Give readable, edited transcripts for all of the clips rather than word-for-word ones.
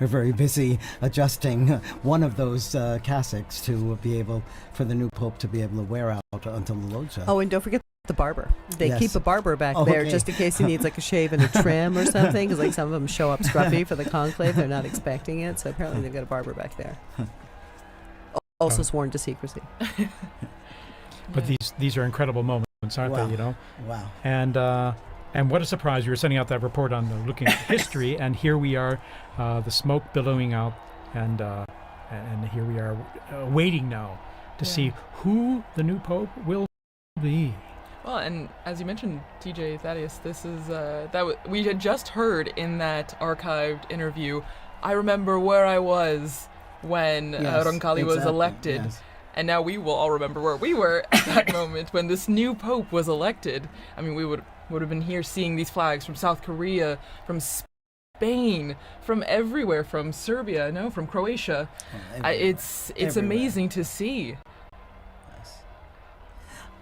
are very busy adjusting one of those cassocks to be able for the new pope to be able to wear out until the loggia. Oh, and don't forget the barber. They Yes. keep a barber back there just in case he needs like a shave and a trim or something, because like some of them show up scruffy for the conclave. They're not expecting it, so apparently they've got a barber back there. Also sworn to secrecy. But these are incredible moments, aren't they? You know. Wow. And what a surprise! We were sending out that report on looking at history, and here we are, the smoke billowing out, and here we are waiting now to see who the new pope will be. Well, and as you mentioned, TJ Thaddeus, this is we had just heard in that archived interview. I remember where I was when Roncalli was elected. Yes. And now we will all remember where we were at that moment when this new pope was elected. I mean, we would have been here seeing these flags from South Korea, from Spain, from everywhere, from Serbia, from Croatia. It's amazing to see. Yes.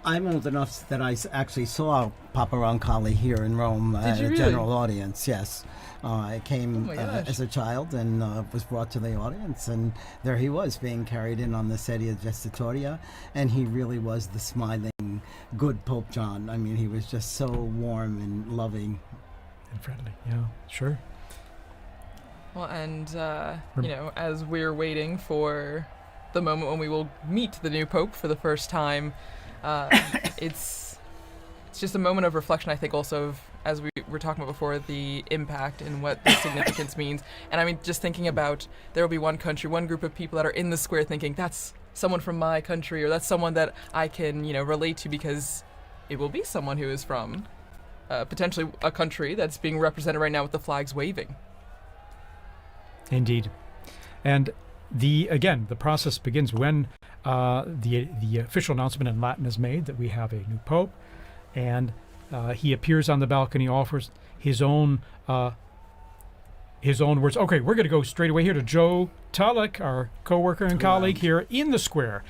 I'm old enough that I actually saw Papa Roncalli here in Rome at a general audience. Yes. I came as a child and was brought to the audience, and there he was being carried in on the sedia gestatoria, and he really was the smiling, good Pope John. I mean, he was just so warm and loving. And friendly, yeah, sure. Well, and, as we're waiting for the moment when we will meet the new Pope for the first time, it's just a moment of reflection, I think, also of, as we were talking about before, the impact and what the significance means. And I mean, just thinking about, there will be one country, one group of people that are in the square thinking, that's someone from my country, or that's someone that I can, relate to, because it will be someone who is from potentially a country that's being represented right now with the flags waving. Indeed. And the process begins when the official announcement in Latin is made that we have a new pope, and he appears on the balcony, offers his own words. Okay, we're going to go straight away here to Joe Tulloch, our co-worker and colleague here in the square.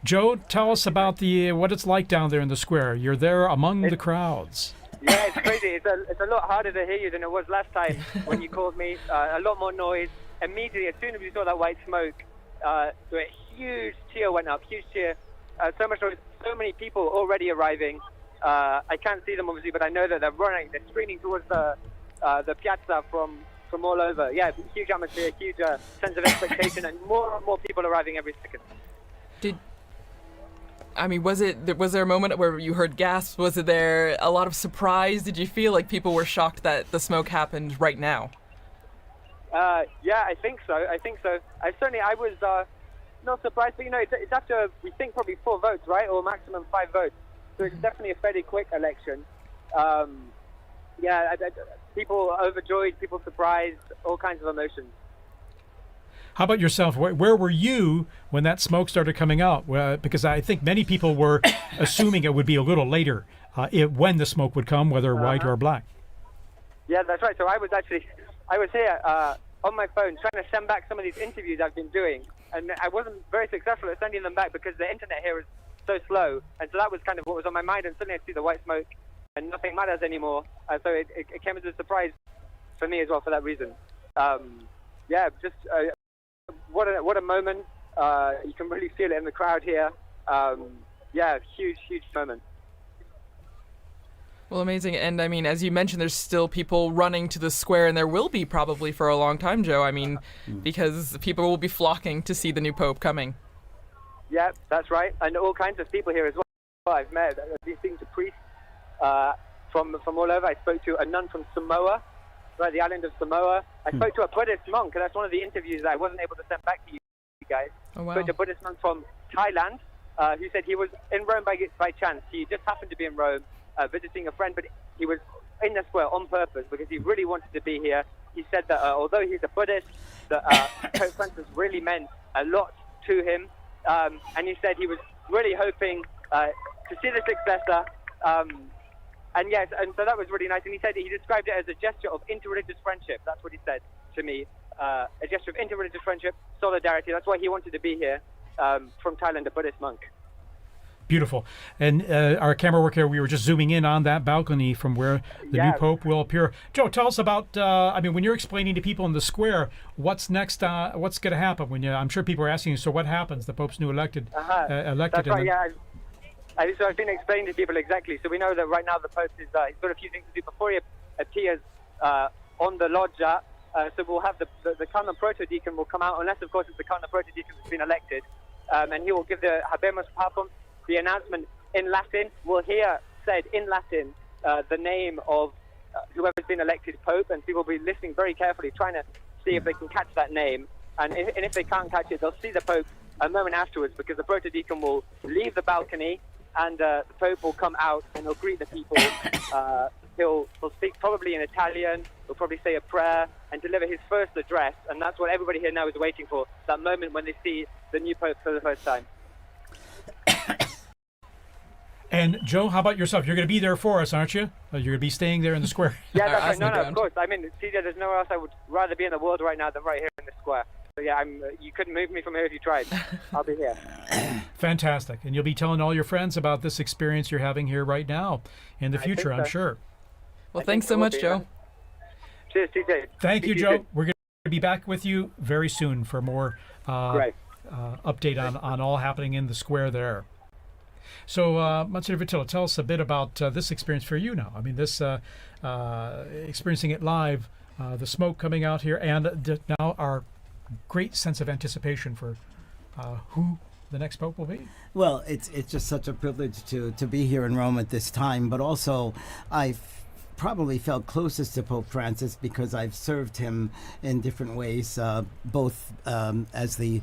Joe, tell us about what it's like down there in the square. You're there among the crowds. Yeah, it's crazy. It's a lot harder to hear you than it was last time when you called me. A lot more noise. Immediately, as soon as we saw that white smoke, a huge cheer went up. Huge cheer. So much noise. So many people already arriving. I can't see them obviously, but I know that they're running. They're streaming towards the piazza from all over. Yeah, huge atmosphere, huge sense of expectation, and more people arriving every second. Was there a moment where you heard gasps? Was there a lot of surprise? Did you feel like people were shocked that the smoke happened right now? Yeah, I think so. I was not surprised, but it's after, we think, probably 4 votes, right, or maximum 5 votes. So it's definitely a fairly quick election. People overjoyed, people surprised, all kinds of emotions. How about yourself? Where were you when that smoke started coming out? Because I think many people were assuming it would be a little later when the smoke would come, whether white or black. Yeah, that's right. So I was here on my phone trying to send back some of these interviews I've been doing, and I wasn't very successful at sending them back because the internet here is so slow, and so that was kind of what was on my mind, and suddenly I see the white smoke and nothing matters anymore, so it came as a surprise for me as well for that reason. What a moment. You can really feel it in the crowd here. Huge moment. Well, amazing. And I mean, as you mentioned, there's still people running to the square, and there will be probably for a long time, Joe. I mean, because people will be flocking to see the new Pope coming. Yeah, that's right. And all kinds of people here as well. I've met, I've been speaking to priests from all over. I spoke to a nun from Samoa, right, the island of Samoa. I spoke to a Buddhist monk, and that's one of the interviews that I wasn't able to send back to you guys. Oh, wow. I spoke to a Buddhist monk from Thailand who said he was in Rome by chance. He just happened to be in Rome visiting a friend, but he was in the square on purpose because he really wanted to be here. He said that although he's a Buddhist, that Pope Francis really meant a lot to him. And he said he was really hoping to see the successor. And so that was really nice. And he said he described it as a gesture of interreligious friendship. That's what he said to me. A gesture of interreligious friendship, solidarity. That's why he wanted to be here from Thailand, a Buddhist monk. Beautiful. And our camera work here, we were just zooming in on that balcony from where the new Pope will appear. Joe, tell us about, when you're explaining to people in the square, what's next, what's going to happen? I'm sure people are asking you, so what happens? The Pope's new elected. That's right, yeah. So I've been explaining to people exactly. So we know that right now the Pope is, he's got a few things to do before he appears on the loggia. So we'll have the Cardinal Proto-Deacon will come out, unless of course it's the Cardinal Proto-Deacon who's been elected, and he will give the Habemus Papam, the announcement in Latin. We'll hear said in Latin the name of whoever's been elected Pope, and people will be listening very carefully, trying to see if they can catch that name. And if they can't catch it, they'll see the Pope a moment afterwards, because the Proto-Deacon will leave the balcony, and the Pope will come out and he'll greet the people. He'll speak probably in Italian, he'll probably say a prayer and deliver his first address, and that's what everybody here now is waiting for, that moment when they see the new Pope for the first time. And Joe, how about yourself? You're going to be there for us, aren't you? You're going to be staying there in the square. Yeah, that's right. No, of course. I mean, CJ, there's nowhere else I would rather be in the world right now than right here in the square. So yeah, you couldn't move me from here if you tried. I'll be here. Fantastic. And you'll be telling all your friends about this experience you're having here right now in the future, I'm sure. Well, thanks so much, Joe. Cheers, TJ. Thank you, Joe. We're going to be back with you very soon for more update on all happening in the square there. So, Monsignor Vitilla, tell us a bit about this experience for you now. I mean, this experiencing it live, the smoke coming out here, and now our great sense of anticipation for who the next Pope will be. Well, it's just such a privilege to be here in Rome at this time, but also I've probably felt closest to Pope Francis because I've served him in different ways, both as the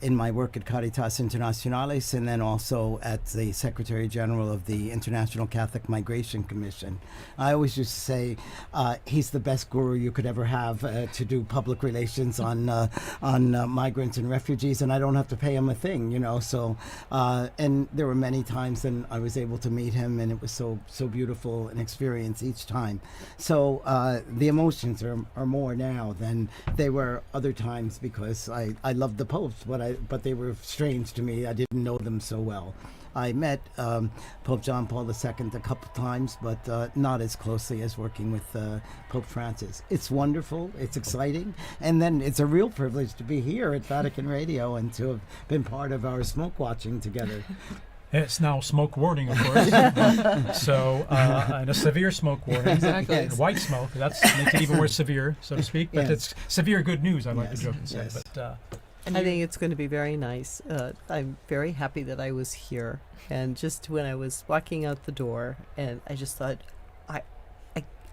in my work at Caritas Internationalis, and then also at the Secretary General of the International Catholic Migration Commission. I always used to say he's the best guru you could ever have to do public relations on migrants and refugees, and I don't have to pay him a thing, you know. So and there were many times when I was able to meet him, and it was so beautiful an experience each time. So the emotions are more now than they were other times, because I loved the popes, but they were strange to me. I didn't know them so well. I met Pope John Paul II a couple times, but not as closely as working with Pope Francis. It's wonderful, it's exciting, and then it's a real privilege to be here at Vatican Radio and to have been part of our smoke watching together. It's now smoke warning, of course. So, and a severe smoke warning. Exactly. And white smoke, that makes it even more severe, so to speak. But it's severe good news, I like to joke and say. Yes. But, I think it's going to be very nice. I'm very happy that I was here. And just when I was walking out the door, and I just thought,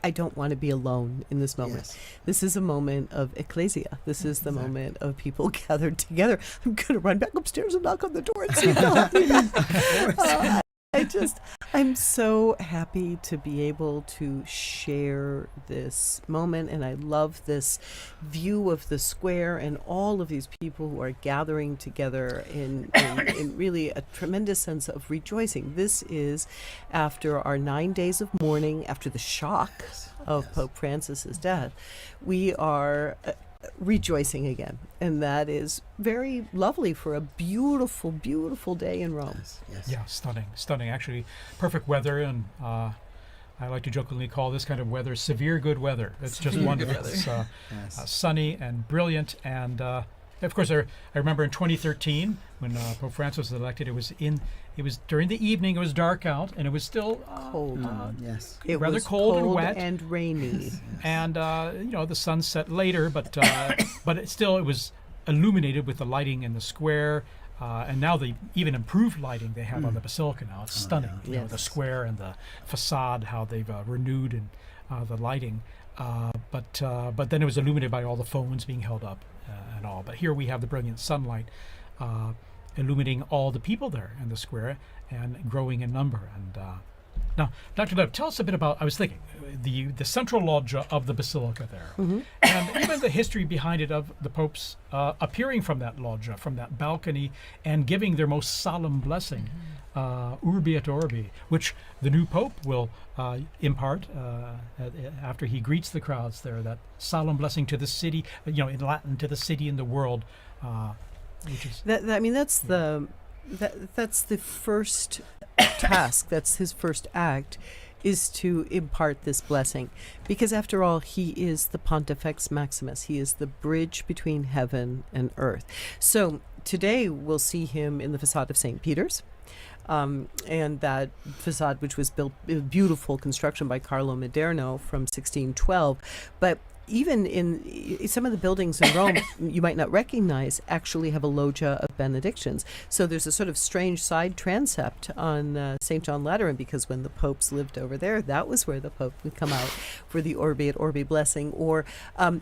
I don't want to be alone in this moment. Yes. This is a moment of ecclesia. This is the moment of people gathered together. I'm going to run back upstairs and knock on the door and see if they'll let me back. I'm so happy to be able to share this moment, and I love this view of the square and all of these people who are gathering together in really a tremendous sense of rejoicing. This is after our 9 days of mourning, after the shock of Pope Francis's death. We are rejoicing again, and that is very lovely for a beautiful, beautiful day in Rome. Yes. yeah, stunning. Actually, perfect weather, and I like to jokingly call this kind of weather severe good weather. It's just wonderful. It's sunny and brilliant, and of course, I remember in 2013 when Pope Francis was elected. It was during the evening. It was dark out, and it was still Cold. Yes. It rather was cold and wet. and rainy. And the sun set later, but it was illuminated with the lighting in the square, and now they even improved lighting they have on the basilica now. It's stunning. You know, the square and the facade, how they've renewed and the lighting. But then it was illuminated by all the phones being held up and all. But here we have the brilliant sunlight illuminating all the people there in the square and growing in number. And now, Dr. Lev, tell us a bit about, I was thinking, the central loggia of the basilica there, and even the history behind it of the popes appearing from that loggia, from that balcony, and giving their most solemn blessing, Urbi et Orbi, which the new pope will impart after he greets the crowds there, that solemn blessing to the city, in Latin, to the city and the world, which is... That's that's the first task. That's his first act, is to impart this blessing, because after all, he is the Pontifex Maximus. He is the bridge between heaven and earth. So today we'll see him in the facade of St. Peter's. And that facade, which was built, a beautiful construction by Carlo Maderno from 1612. But even in some of the buildings in Rome, you might not recognize, actually have a loggia of benedictions. So there's a sort of strange side transept on St. John Lateran, because when the popes lived over there, that was where the pope would come out for the Orbi et Orbi blessing. Or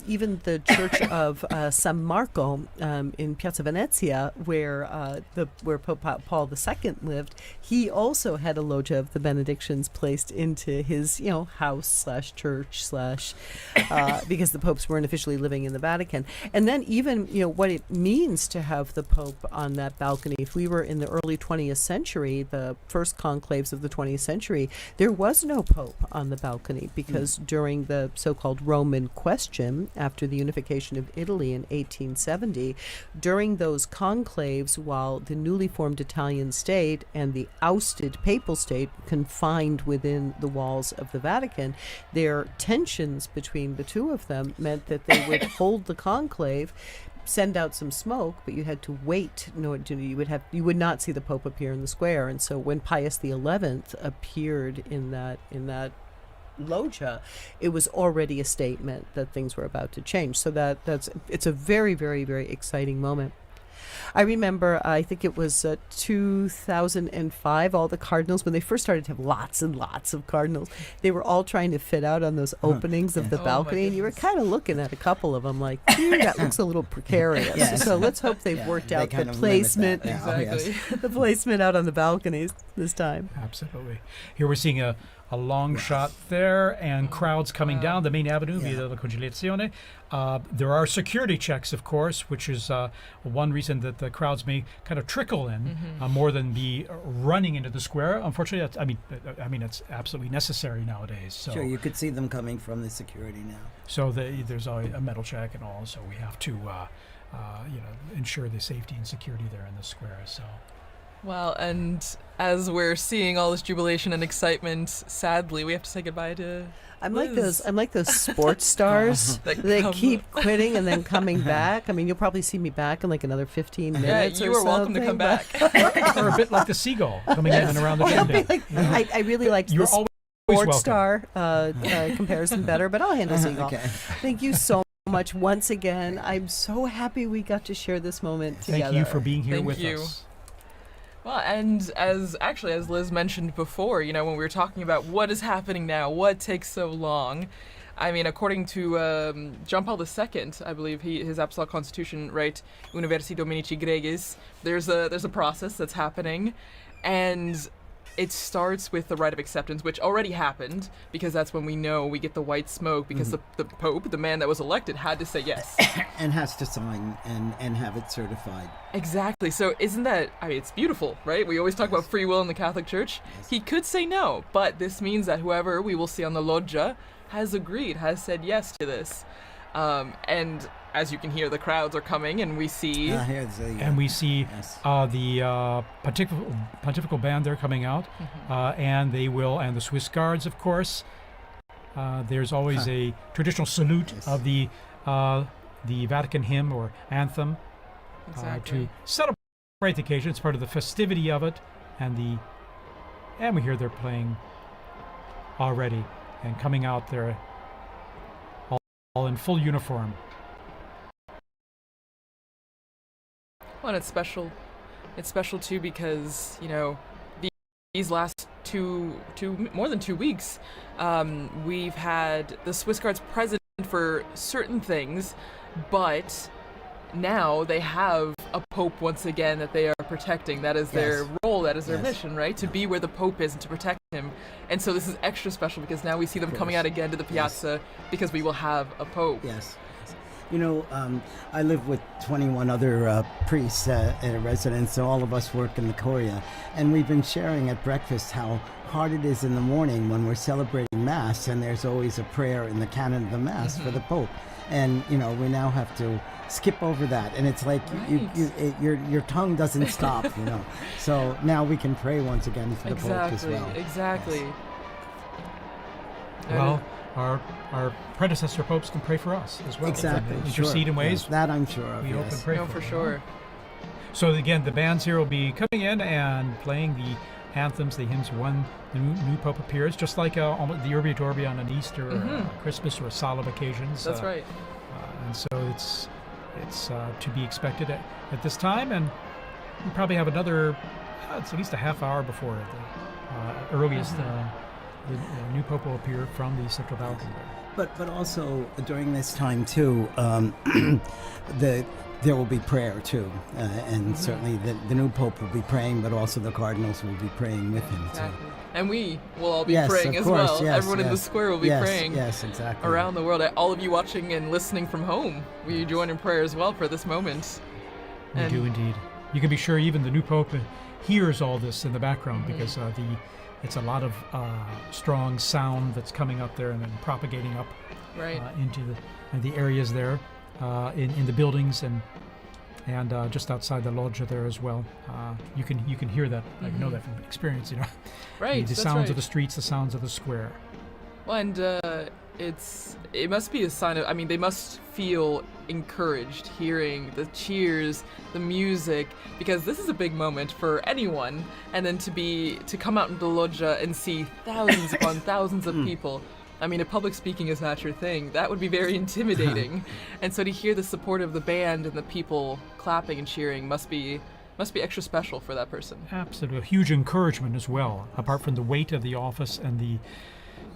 even the church of San Marco in Piazza Venezia, where Pope Paul II lived, he also had a loggia of the benedictions placed into his, house / church / because the popes weren't officially living in the Vatican. And then even, what it means to have the Pope on that balcony. If we were in the early 20th century, the first conclaves of the 20th century, there was no Pope on the balcony, because during the so-called Roman question, after the unification of Italy in 1870, during those conclaves, while the newly formed Italian state and the ousted papal state confined within the walls of the Vatican, their tensions between the two of them meant that they would hold the conclave, send out some smoke, but you had to wait. You would not see the Pope appear in the square. And so when Pius XI appeared in that loggia, it was already a statement that things were about to change. So it's a very, very, very exciting moment. I remember, I think it was 2005, all the cardinals, when they first started to have lots and lots of cardinals, they were all trying to fit out on those openings of the balcony, and you were kind of looking at a couple of them like, that looks a little precarious. Yes. So let's hope they've worked out the placement, the placement out on the balconies this time. Absolutely. Here we're seeing a long shot there, and crowds coming down the main avenue via la Conciliazione. There are security checks, of course, which is one reason that the crowds may kind of trickle in more than be running into the square. Unfortunately, it's absolutely necessary nowadays. So sure, you could see them coming from the security now. So there's a metal check and all, so we have to ensure the safety and security there in the square. So. Well, and as we're seeing all this jubilation and excitement, sadly, we have to say goodbye to Liz. I'm like those sports stars that keep quitting and then coming back. I mean, you'll probably see me back in like another 15 minutes. Yeah, you are welcome to come back. Or a bit like the seagull coming in and around the chimney. I really liked You're the always sports welcome. star comparison better, but I'll handle seagull. Okay. Thank you so much once again. I'm so happy we got to share this moment together. Thank you for being here with you. us. Well, and as Liz mentioned before, when we were talking about what is happening now, what takes so long, I mean, according to John Paul II, I believe his Apostolic Constitution, right, Universi Dominici Gregis, there's a process that's happening, and it starts with the rite of acceptance, which already happened, because that's when we know we get the white smoke, because the Pope, the man that was elected, had to say yes. And has to sign and have it certified. Exactly. So isn't that, it's beautiful, right? We always talk about free will in the Catholic Church. Yes. He could say no, but this means that whoever we will see on the loggia has said yes to this. And as you can hear, the crowds are coming, and we see... And we see the pontifical band there coming out, and the Swiss Guards, of course. There's always a traditional salute of the Vatican hymn or anthem to celebrate the occasion. It's part of the festivity of it, and we hear they're playing already and coming out there all in full uniform. Well, and it's special. It's special too because these last more than 2 weeks, we've had the Swiss Guards present for certain things, but now they have a pope once again that they are protecting. That is their role. That is their mission, right? To be where the pope is and to protect him. And so this is extra special because now we see them coming out again to the piazza because we will have a pope. Yes. I live with 21 other priests in a residence, and all of us work in the Curia. And we've been sharing at breakfast how hard it is in the morning when we're celebrating Mass, and there's always a prayer in the canon of the Mass for the Pope. And, we now have to skip over that, and it's like your tongue doesn't stop, you know. So now we can pray once again for the Pope as well. Exactly. Well, our predecessor popes can pray for us as well. Exactly. Intercede in ways. Yes, that I'm sure of. We hope and pray for sure. So again, the bands here will be coming in and playing the anthems, the hymns when the new Pope appears, just like almost the Urbi et Orbi on an Easter or Christmas or solemn occasions. That's right. And so it's to be expected at this time, and we probably have another, it's at least a half hour before the earliest the new Pope will appear from the central balcony. But also during this time too, there will be prayer too, and certainly the new Pope will be praying, but also the cardinals will be praying with him too. And we will all be praying as well. Yes, everyone in the square will be praying. Yes, exactly. Around the world. All of you watching and listening from home, will you join in prayer as well for this moment? We do indeed. You can be sure even the new Pope hears all this in the background because it's a lot of strong sound that's coming up there and then propagating up into the areas there in the buildings and just outside the loggia there as well. You can hear that. I know that from experience. You know, right? the sounds of the streets, the sounds of the square. Well, and it must be a sign of. I mean, they must feel encouraged hearing the cheers, the music, because this is a big moment for anyone. And then to come out into the loggia and see thousands upon thousands of people. I mean, if public speaking is not your thing, that would be very intimidating. And so to hear the support of the band and the people clapping and cheering must be extra special for that person. Absolutely, a huge encouragement as well. Apart from the weight of the office and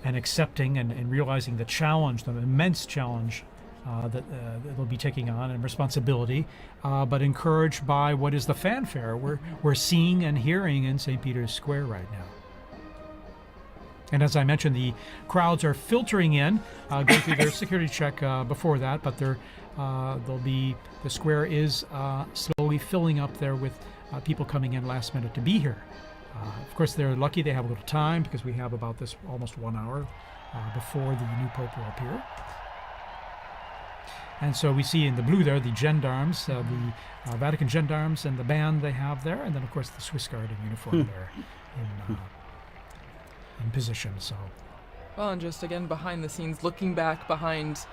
accepting and realizing the challenge, the immense challenge that they'll be taking on and responsibility, but encouraged by what is the fanfare we're seeing and hearing in St. Peter's Square right now. And as I mentioned, the crowds are filtering in, going through their security check before that, but the square is slowly filling up there with people coming in last minute to be here. Of course, they're lucky they have a little time because we have about this almost 1 hour before the new Pope will appear. And so we see in the blue there the gendarmes, the Vatican gendarmes and the band they have there, and then of course the Swiss Guard in uniform there in position. So, well, and just again behind the scenes, looking back behind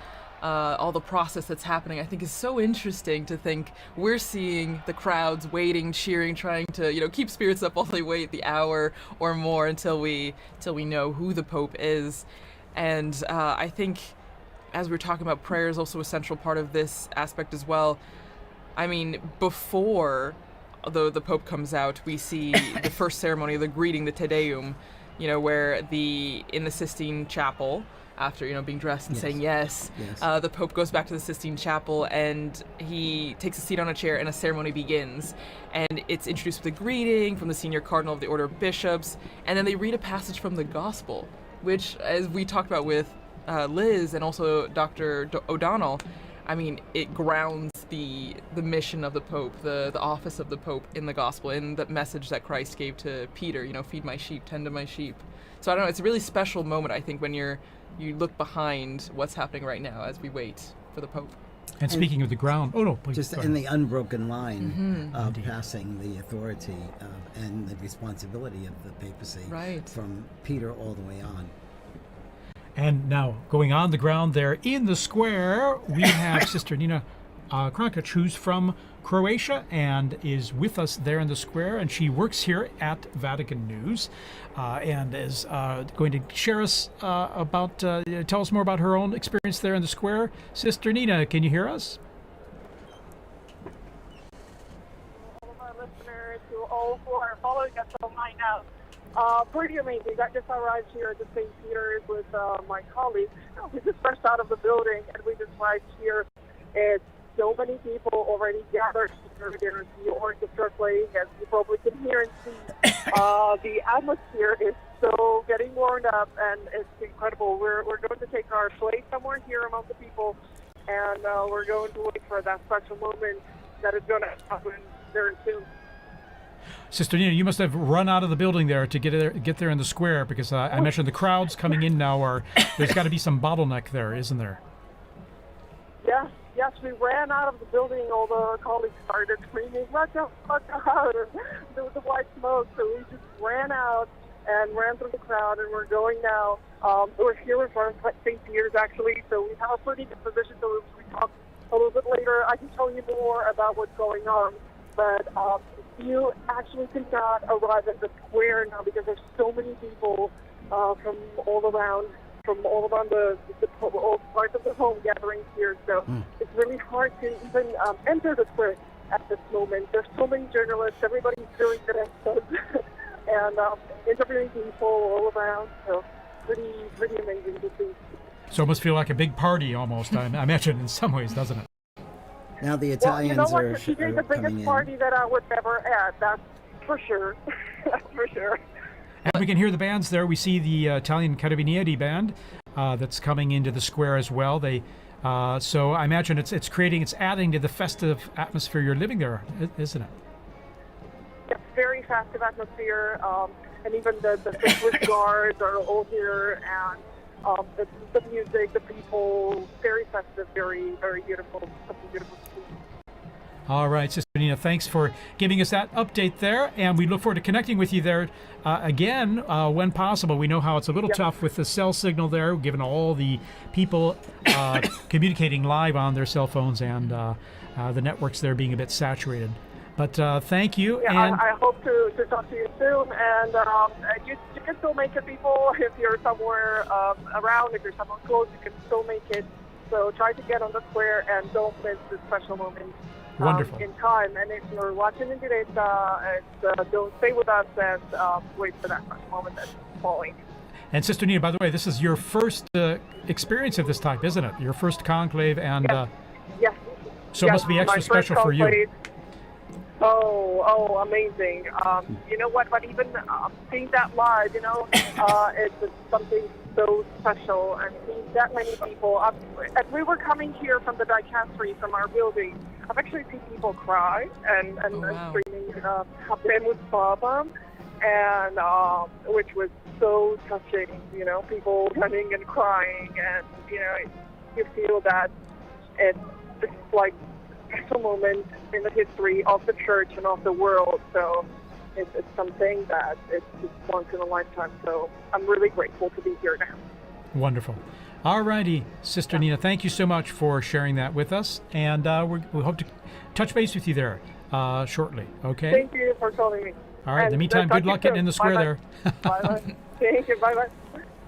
all the process that's happening, I think is so interesting to think we're seeing the crowds waiting, cheering, trying to keep spirits up while they wait the hour or more until we know who the Pope is. And I think as we're talking about, prayer is also a central part of this aspect as well. I mean, before the Pope comes out, we see the first ceremony, the greeting, the Te Deum, where in the Sistine Chapel, after being dressed and saying yes, the Pope goes back to the Sistine Chapel and he takes a seat on a chair and a ceremony begins. And it's introduced with a greeting from the senior cardinal of the Order of Bishops, and then they read a passage from the Gospel, which, as we talked about with Liz and also Dr. O'Donnell, I mean, it grounds the mission of the Pope, the office of the Pope in the Gospel, in the message that Christ gave to Peter, feed my sheep, tend to my sheep. So I don't know, it's a really special moment, I think, when you look behind what's happening right now as we wait for the Pope. And speaking of the ground, please. Just in the unbroken line of passing the authority and the responsibility of the papacy from Peter all the way on. And now, going on the ground there in the square, we have Sister Nina Krankic, who's from Croatia and is with us there in the square, and she works here at Vatican News and is going to share us tell us more about her own experience there in the square. Sister Nina, can you hear us? All of our listeners, to all who are following us online now. Pretty amazing. I just arrived here at the St. Peter's with my colleagues. We just rushed out of the building and we just arrived here. It's so many people already gathered here. There's the orchestra playing, as you probably can hear and see. The atmosphere is so getting warmed up, and it's incredible. We're going to take our place somewhere here among the people, and we're going to wait for that special moment that is going to happen very soon. Sister Nina, you must have run out of the building there to get there in the square, because I mentioned the crowds coming in now there's got to be some bottleneck there, isn't there? Yes, actually ran out of the building. All the colleagues started screaming, "Watch out, watch out!" There was the white smoke, so we just ran out and ran through the crowd, and we're going now. We're here with St. Peter's, actually, so we have a pretty good position, so we talk a little bit later. I can tell you more about what's going on, but you actually cannot arrive at the square now because there's so many people from all around all parts of the home gatherings here, so it's really hard to even enter the square at this moment. There's so many journalists, everybody's doing their best and interviewing people all around, so pretty amazing to see. So it must feel like a big party almost, I imagine, in some ways, doesn't it? Now the Italians well, you know are, what? She did the coming biggest in. party that I would ever add, that's for sure. That's for sure. And we can hear the bands there. We see the Italian Carabinieri band that's coming into the square as well. So I imagine it's adding to the festive atmosphere you're living there, isn't it? It's very festive atmosphere, and even the Swiss guards are all here, and the music, the people, very festive, very, very beautiful, something beautiful to see. All right, Sister Nina, thanks for giving us that update there, and we look forward to connecting with you there again when possible. We know how it's a little tough with the cell signal there, given all the people communicating live on their cell phones and the networks there being a bit saturated. But thank you. Yeah, and I hope to talk to you soon, and you can still make it, people, if you're somewhere around, if you're somewhere close, you can still make it. So try to get on the square and don't miss this special moment. Wonderful. In time, and if you're watching in diretta, don't stay with us and wait for that moment that's falling. And Sister Nina, by the way, this is your first experience of this type, isn't it? Your first conclave, and Yes. so it must be extra my special first for you. conclave. Oh, amazing. You know what? But even seeing that live, it's something so special, and seeing that many people. As we were coming here from the dicastery, from our building, I've actually seen people cry and screaming Habemus, Papam, and which was so touching. People running and crying, and you feel that it's like a special moment in the history of the church and of the world. So it's something that it's just once in a lifetime. So I'm really grateful to be here now. Wonderful. All righty, Sister Nina, thank you so much for sharing that with us, and we hope to touch base with you there shortly, okay? Thank you for calling me. All right, in the meantime, good luck getting in the square there. Bye-bye. Thank you, bye-bye.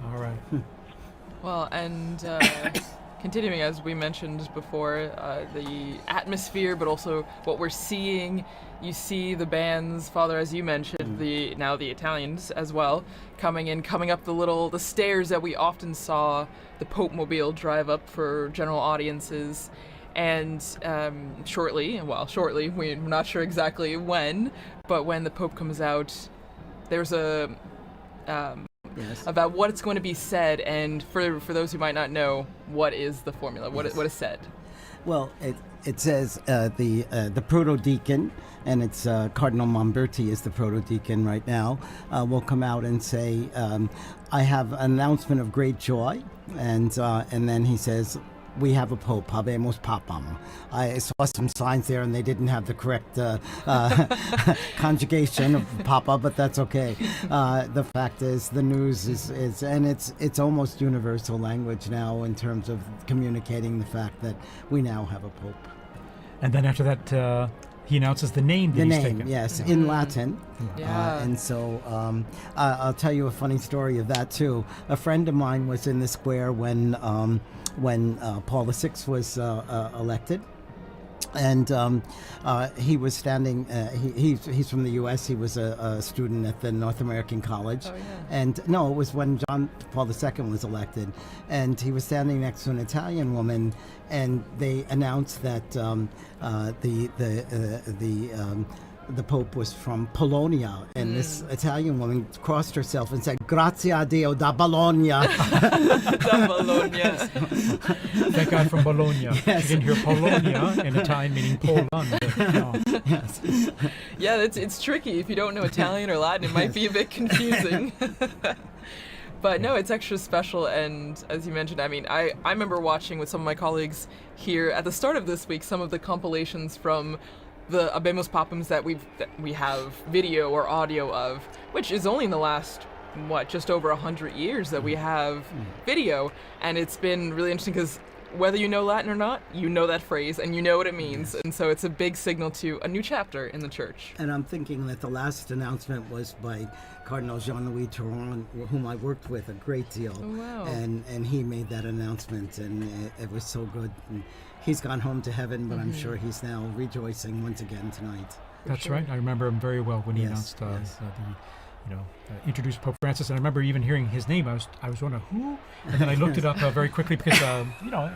All right. Well, and continuing, as we mentioned before, the atmosphere, but also what we're seeing. You see the bands, Father, as you mentioned, the Italians as well, coming up the stairs that we often saw the Pope Mobile drive up for general audiences. And shortly, we're not sure exactly when, but when the Pope comes out, there's about what's going to be said, and for those who might not know, what is the formula? What is said? Well, it says the proto-deacon, and it's Cardinal Momberti is the proto-deacon right now, will come out and say, I have an announcement of great joy, and then he says, we have a pope, Habemus Papam. I saw some signs there, and they didn't have the correct conjugation of papa, but that's okay. The fact is, the news is and it's almost universal language now in terms of communicating the fact that we now have a pope. And then after that, he announces the name that he's taken. Yes, in Latin. Yeah. And so I'll tell you a funny story of that too. A friend of mine was in the square when Paul VI was elected, and he was standing. He's from the U.S. He was a student at the North American College, and no, it was when John Paul II was elected, and he was standing next to an Italian woman, and they announced that the Pope was from Polonia, and this Italian woman crossed herself and said, "Grazie a Dio da Bologna." Da Bologna. That guy from Bologna. Yes. You didn't hear Polonia in Italian meaning Poland. No. Yes. Yeah, it's tricky. If you don't know Italian or Latin, it might be a bit confusing. But no, it's extra special, and as you mentioned, I mean, I remember watching with some of my colleagues here at the start of this week some of the compilations from the Habemus Papams that we have video or audio of, which is only in the last, just over 100 years that we have video, and it's been really interesting because whether you know Latin or not, you know that phrase and you know what it means, and so it's a big signal to a new chapter in the church. And I'm thinking that the last announcement was by Cardinal Jean-Louis Touron, whom I worked with a great deal. Oh, wow. And he made that announcement, and it was so good. And he's gone home to heaven, but I'm sure he's now rejoicing once again tonight. That's right. I remember him very well when he announced introduced Pope Francis, and I remember even hearing his name. I was wondering who, and then I looked it up very quickly because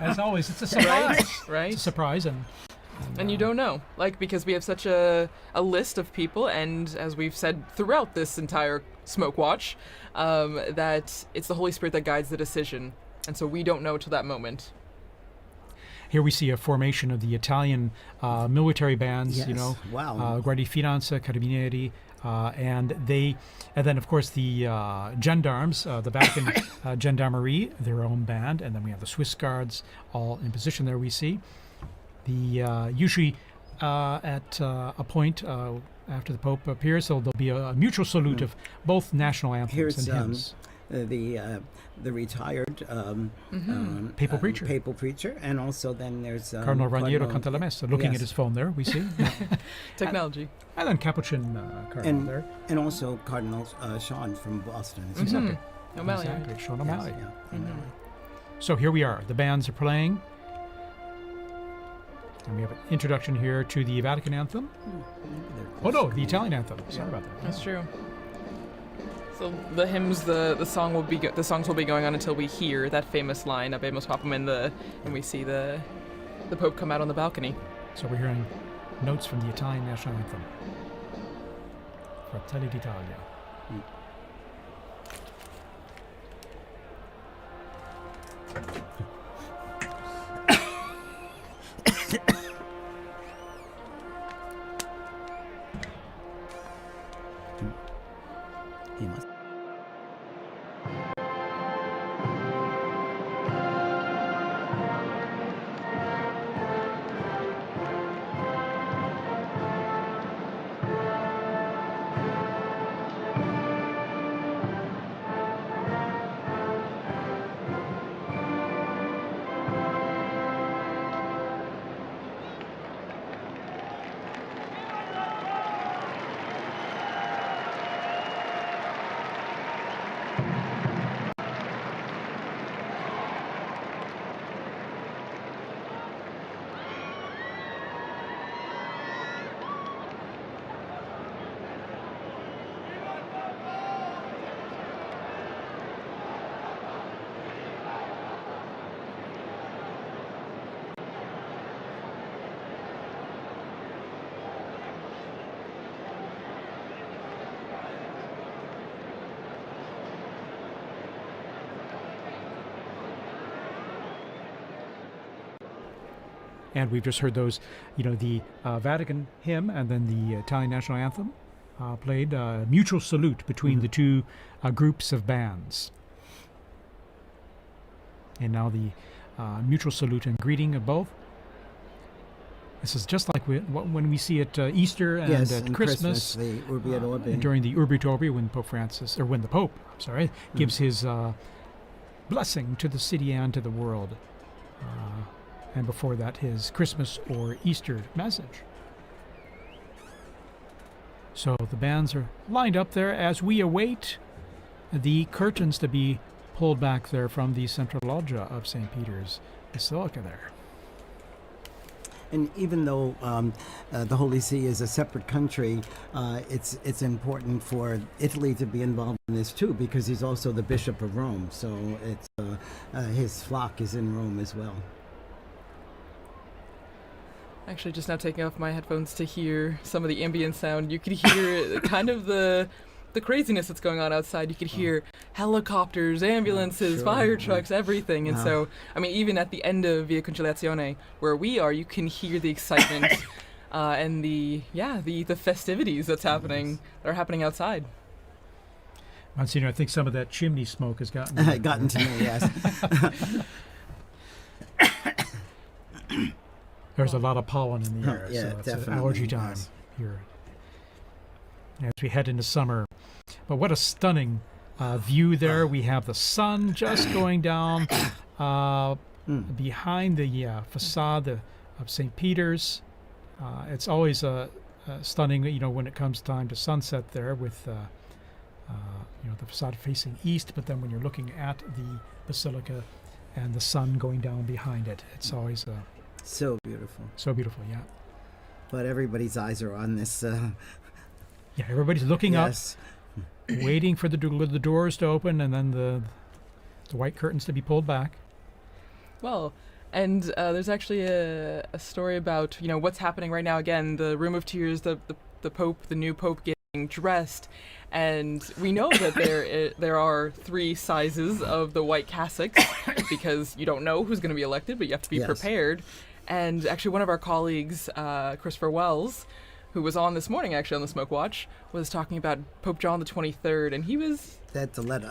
as always, it's a surprise. Right. It's a surprise, and you don't know, because we have such a list of people, and as we've said throughout this entire Smoke Watch, that it's the Holy Spirit that guides the decision, and so we don't know till that moment. Here we see a formation of the Italian military bands. Yes. Wow. Guardia Finanza, Carabinieri. And then of course the gendarmes, the Vatican Gendarmerie, their own band, and then we have the Swiss Guards all in position there. We see the usually at a point after the Pope appears, so there'll be a mutual salute of both national anthems Here's, and hymns. The retired Papal preacher. Papal preacher, and also then there's Cardinal Raniero Canta la Messa, looking at his phone there, we see. Technology. And then Capuchin Cardinal there. And also Cardinal Sean from Boston. Exactly. O'Malley. Exactly, Sean O'Malley. Yes, yeah. So here we are. The bands are playing. And we have an introduction here to the Vatican anthem. Oh no, the Italian anthem. Sorry about that. That's true. So the hymns, the songs will be going on until we hear that famous line, Habemus Papam, and we see the Pope come out on the balcony. So we're hearing notes from the Italian national anthem. Fratelli d'Italia. He must. And we've just heard those, the Vatican hymn and then the Italian national anthem played. Mutual salute between the two groups of bands. And now the mutual salute and greeting of both. This is just like when we see at Easter and at Christmas, the Urbi et Orbi. During the Urbi et Orbi, when the Pope gives his blessing to the city and to the world. And before that, his Christmas or Easter message. So the bands are lined up there as we await the curtains to be pulled back there from the central loggia of St. Peter's Basilica there. And even though the Holy See is a separate country, it's important for Italy to be involved in this too, because he's also the Bishop of Rome. So it's his flock is in Rome as well. Actually, just now taking off my headphones to hear some of the ambient sound, you could hear kind of the craziness that's going on outside. You could hear helicopters, ambulances, fire trucks, everything. And so, I mean, even at the end of Via Conciliazione, where we are, you can hear the excitement and the festivities that are happening outside. Monsignor, I think some of that chimney smoke has gotten gotten to me, yes. There's a lot of pollen in the air, Yeah, so it's definitely, allergy time yes. here as we head into summer. But what a stunning view there. We have the sun just going down behind the facade of St. Peter's. It's always stunning, when it comes time to sunset there with the facade facing east, but then when you're looking at the basilica and the sun going down behind it, it's always So beautiful. so beautiful. Yeah, But everybody's eyes are on this. yeah. Everybody's looking Yes. up, waiting for the doors to open, and then the white curtains to be pulled back. Well, and there's actually a story about what's happening right now. Again, the Room of Tears, the Pope, the new Pope getting dressed, and we know that there are 3 sizes of the white cassocks because you don't know who's going to be elected, but you have to be Yes. prepared. And actually, one of our colleagues, Christopher Wells, who was on this morning actually on the Smoke Watch, was talking about Pope John the 23rd, and he was. That's a letter.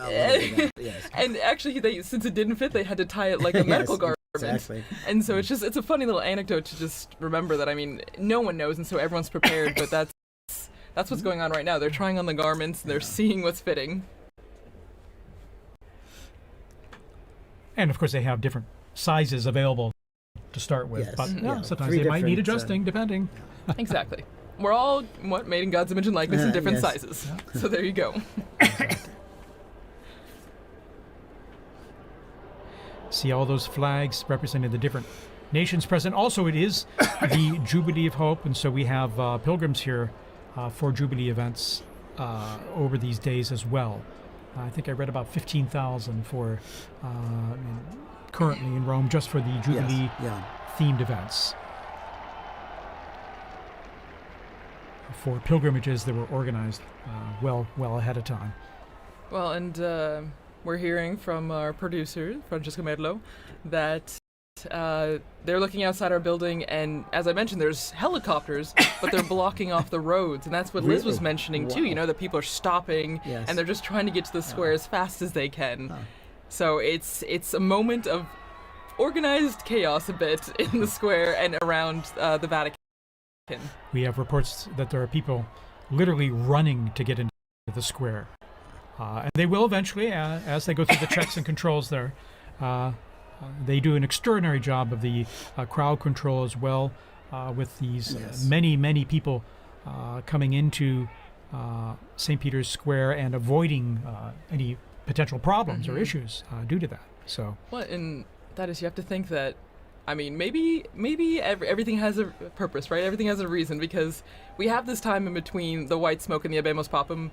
Yes. And actually, since it didn't fit, they had to tie it like a medical garment. Exactly. And so it's a funny little anecdote to just remember that. I mean, no one knows, and so everyone's prepared. But that's what's going on right now. They're trying on the garments, and they're seeing what's fitting. And of course, they have different sizes available to start with, Yes. but Yeah. sometimes 3 they might need different, adjusting depending. Exactly. We're all made in God's image and likeness in different Yes. sizes. So there you go. See all those flags representing the different nations present. Also, it is the Jubilee of Hope, and so we have pilgrims here for Jubilee events over these days as well. I think I read about 15,000 for currently in Rome just for the Jubilee Yes. Yeah. themed events. For pilgrimages that were organized well ahead of time. Well, and we're hearing from our producer, Francesco Merlo, that they're looking outside our building, and as I mentioned, there's helicopters, but they're blocking off the roads, and that's what Liz was Really? mentioning too. Wow. That people are stopping, Yes. and they're just trying to get to the square as fast as they can. Huh. So it's a moment of organized chaos a bit in the square and around the Vatican. We have reports that there are people literally running to get into the square. And they will eventually, as they go through the checks and controls there. They do an extraordinary job of the crowd control as well, with these Yes. many people coming into St. Peter's Square and avoiding any potential problems or issues due to that. So, Well, and that is, you have to think that, I mean, maybe everything has a purpose, right? Everything has a reason, because we have this time in between the white smoke and the Habemus Papam,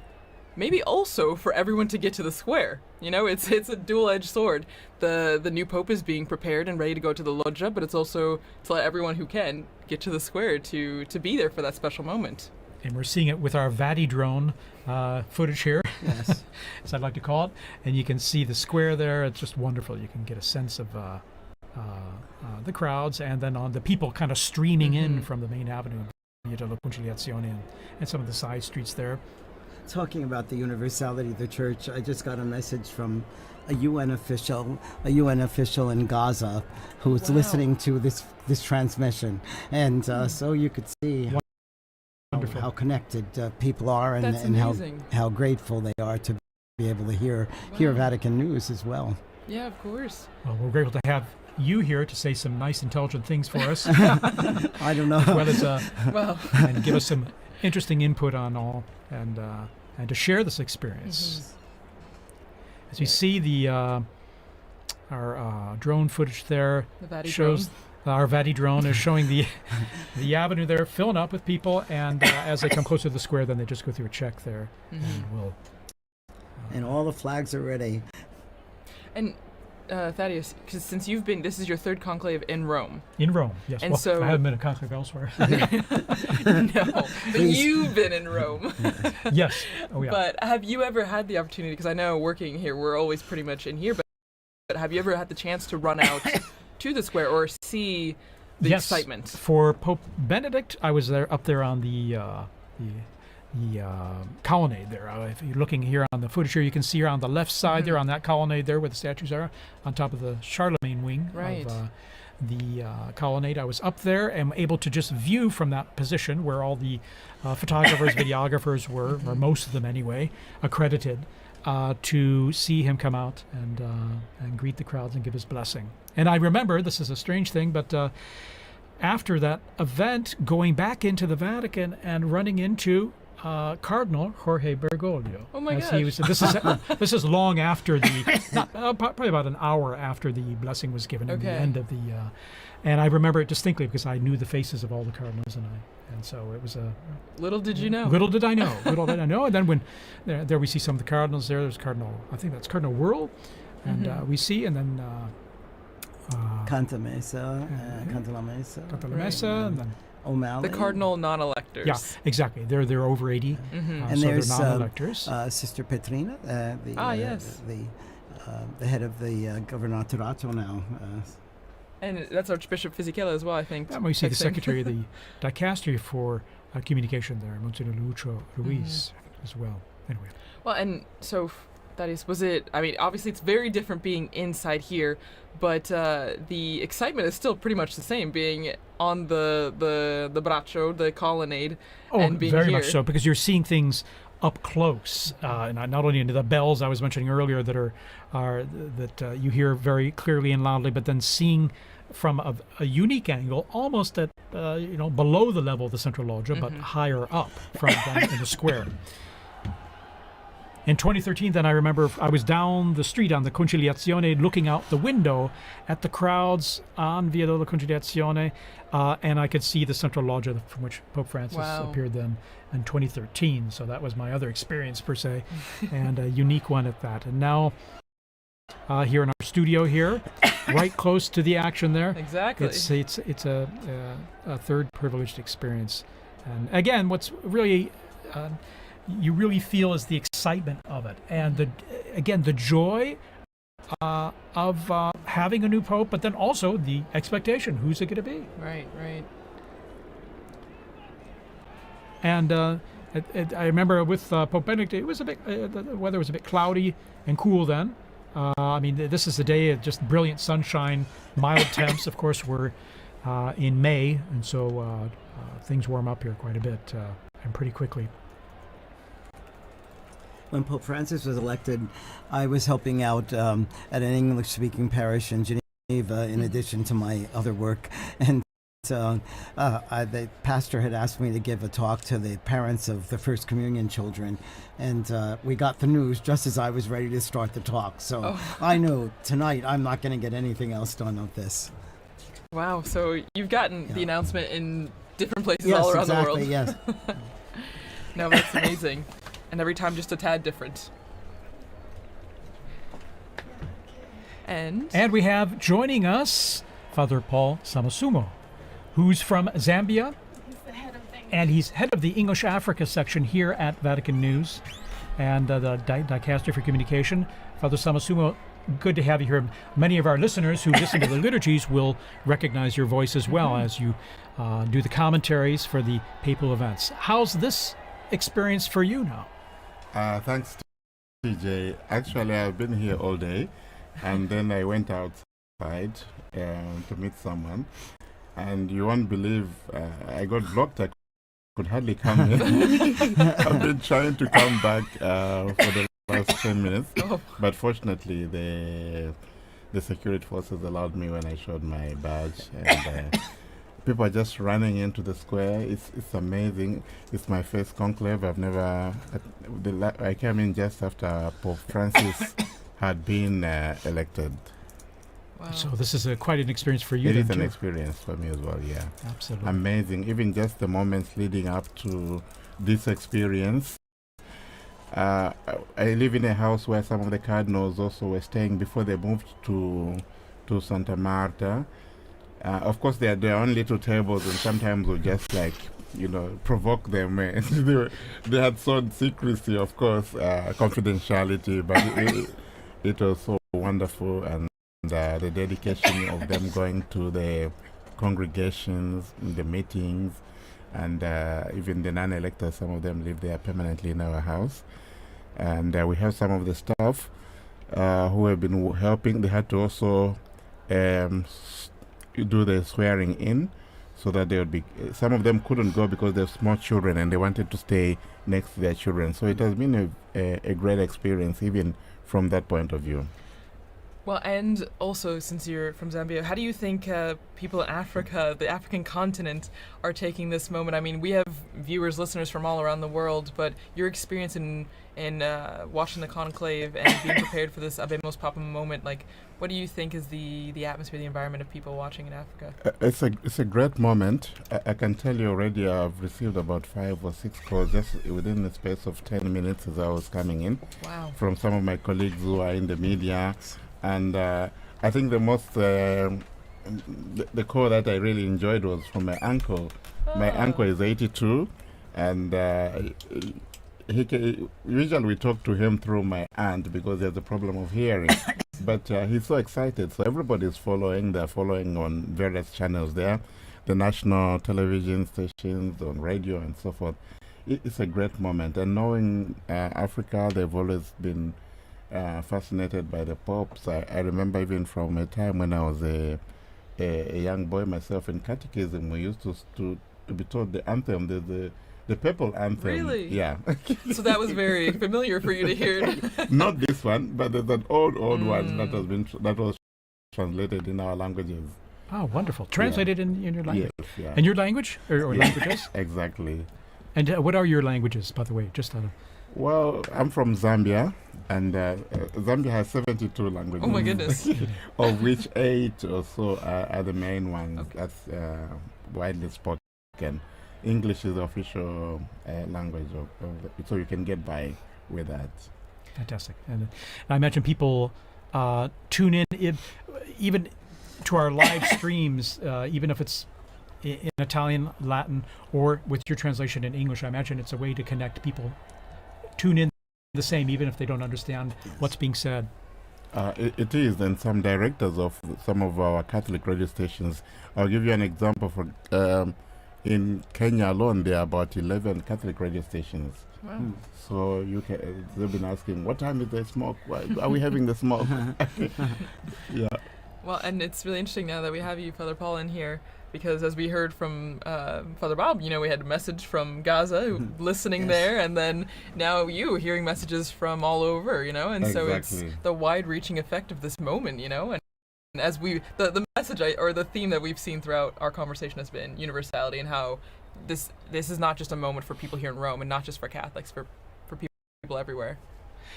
maybe also for everyone to get to the square. It's a dual-edged sword. The new pope is being prepared and ready to go to the loggia, but it's also to let everyone who can get to the square to be there for that special moment. and we're seeing it with our Vati drone footage here, Yes. as I'd like to call it. And you can see the square there. It's just wonderful. You can get a sense of the crowds, and then on the people kind of streaming in from the main avenue, Via della Conciliazione, and some of the side streets there. Talking about the universality of the church, I just got a message from a UN official in Gaza, who's listening to this transmission, and so you could see Wonderful. how connected people are, and, That's and amazing. how grateful they are to be able to hear Vatican news as well. Yeah, of course. Well, we're grateful to have you here to say some nice, intelligent things for us, I don't know. as well as Well, and give us some interesting input on all, and to share this experience. As we see the our drone footage there the Vati shows drone. our Vati drone is showing the avenue there filling up with people, and as they come closer to the square, then they just go through a check there, and we'll. And all the flags are ready. And Thaddeus, because since you've been, this is your 3rd conclave in Rome. In Rome, yes. And Well, so- I haven't been a conclave elsewhere. No, but Please. you've been in Rome. Yes. Oh yeah. But have you ever had the opportunity, because I know working here, we're always pretty much in here, but have you ever had the chance to run out to the square or see the Yes. excitement? For Pope Benedict, I was up there on the colonnade there. If you're looking here on the footage here, you can see here on the left side there on that colonnade there where the statues are, on top of the Charlemagne wing of the colonnade. I was up there and able to just view from that position where all the photographers, videographers were, or most of them anyway, accredited, to see him come out and greet the crowds and give his blessing. And I remember, this is a strange thing, but after that event, going back into the Vatican and running into Cardinal Jorge Bergoglio. Oh my gosh! This is long after probably about an hour after the blessing was given at the end of the. And I remember it distinctly because I knew the faces of all the cardinals, and so it was a. Little did you know. Little did I know. Little did I know. And then when there we see some of the cardinals there. There's Cardinal. I think that's Cardinal Whirl, and we see, and then. Cantalamessa, and then O'Malley. The cardinal non-electors. Yeah, exactly. They're over 80, and so there's they're non-electors. Sister Petrina, the head of the Governatorato now. And that's Archbishop Fisichella as well, I think. And we see the secretary of the dicastery for communication there, Monsignor Lucho Ruiz, as well. Anyway. Well, and so that is, was it? I mean, obviously it's very different being inside here, but the excitement is still pretty much the same, being on the braccio, the colonnade, and being very here. much so, because you're seeing things up close, and not only into the bells I was mentioning earlier that you hear very clearly and loudly, but then seeing from a unique angle, almost at below the level of the central loggia, but higher up from down in the square. In 2013, then I remember I was down the street on the Conciliazione looking out the window at the crowds on Via della Conciliazione, and I could see the central loggia from which Pope Francis appeared then in 2013. So that was my other experience, per se, and a unique one at that. And now here in our studio here, right close to the action there. Exactly. It's a third privileged experience. And again, what's really... you really feel is the excitement of it, and the joy of having a new pope, but then also the expectation: who's it going to be? Right. And I remember with Pope Benedict, it was a bit the weather was a bit cloudy and cool then. I mean, this is a day of just brilliant sunshine, mild temps. Of course, we're in May, and so things warm up here quite a bit and pretty quickly. When Pope Francis was elected, I was helping out at an English-speaking parish in Geneva, in addition to my other work. And the pastor had asked me to give a talk to the parents of the First Communion children. And we got the news just as I was ready to start the talk. So I knew tonight I'm not going to get anything else done of this. Wow. So you've gotten the announcement in different places all around the world. Yes. No, that's amazing. And every time just a tad different. And we have joining us Father Paul Samasumo, who's from Zambia. He's head of the English Africa section here at Vatican News and the Dicastery for Communication. Father Samasumo, good to have you here. Many of our listeners who listen to the liturgies will recognize your voice as well as you do the commentaries for the papal events. How's this experience for you now? Thanks, TJ. Actually, I've been here all day, and then I went outside to meet someone, and you won't believe I got blocked. I could hardly come in. I've been trying to come back for the last 10 minutes, but fortunately the security forces allowed me when I showed my badge, and people are just running into the square. It's amazing. It's my first conclave. I've never... I came in just after Pope Francis had been elected. Wow. So this is quite an experience for you. It is an experience for me as well, yeah. Absolutely. Amazing. Even just the moments leading up to this experience. I live in a house where some of the cardinals also were staying before they moved to Santa Marta. Of course, they had their own little tables, and sometimes we'll just provoke them. They had some secrecy, of course, confidentiality, but it was so wonderful, and the dedication of them going to the congregations, the meetings, and even the non-electors, some of them live there permanently in our house. And we have some of the staff who have been helping. They had to also do the swearing in, so that they would be. Some of them couldn't go because they're small children and they wanted to stay next to their children. So it has been a great experience, even from that point of view. Well, and also, since you're from Zambia, how do you think people in Africa, the African continent, are taking this moment? I mean, we have viewers, listeners from all around the world, but your experience in watching the conclave and being prepared for this Habemus Papam moment, like, what do you think is the atmosphere, the environment of people watching in Africa? It's a great moment. I can tell you already I've received about 5 or 6 calls just within the space of 10 minutes as I was coming in. Wow. From some of my colleagues who are in the media. And I think the most, the call that I really enjoyed was from my uncle. My uncle is 82, and usually we talk to him through my aunt because there's a problem of hearing. But he's so excited, so everybody's following. They're following on various channels there, the national television stations, on radio and so forth. It's a great moment, and knowing Africa, they've always been fascinated by the popes. I remember even from a time when I was a young boy myself in catechism, we used to be taught the anthem, the papal anthem. Really? Yeah. So that was very familiar for you to hear. Not this one, but there's an old one that was translated in our languages. Oh, wonderful! Translated in your language. Yes, yeah. And your language or languages? Exactly. And what are your languages, by the way? Just out of. Well, I'm from Zambia, and Zambia has 72 languages. Oh my goodness! Of which 8 or so are the main ones. Okay. That's widely spoken. English is the official language so you can get by with that. Fantastic. And I imagine people tune in even to our live streams, even if it's in Italian, Latin, or with your translation in English. I imagine it's a way to connect people. Tune in the same, even if they don't understand what's being said. It is, and some directors of some of our Catholic radio stations. I'll give you an example. For in Kenya alone, there are about 11 Catholic radio stations. Wow. So they've been asking, what time is the smoke? Why are we having the smoke? Yeah. Well, and it's really interesting now that we have you, Father Paul, in here, because as we heard from Father Bob, we had a message from Gaza, listening there, and then now you hearing messages from all over, and so it's the wide-reaching effect of this moment, and as the message or the theme that we've seen throughout our conversation has been universality, and how this is not just a moment for people here in Rome, and not just for Catholics, for people everywhere.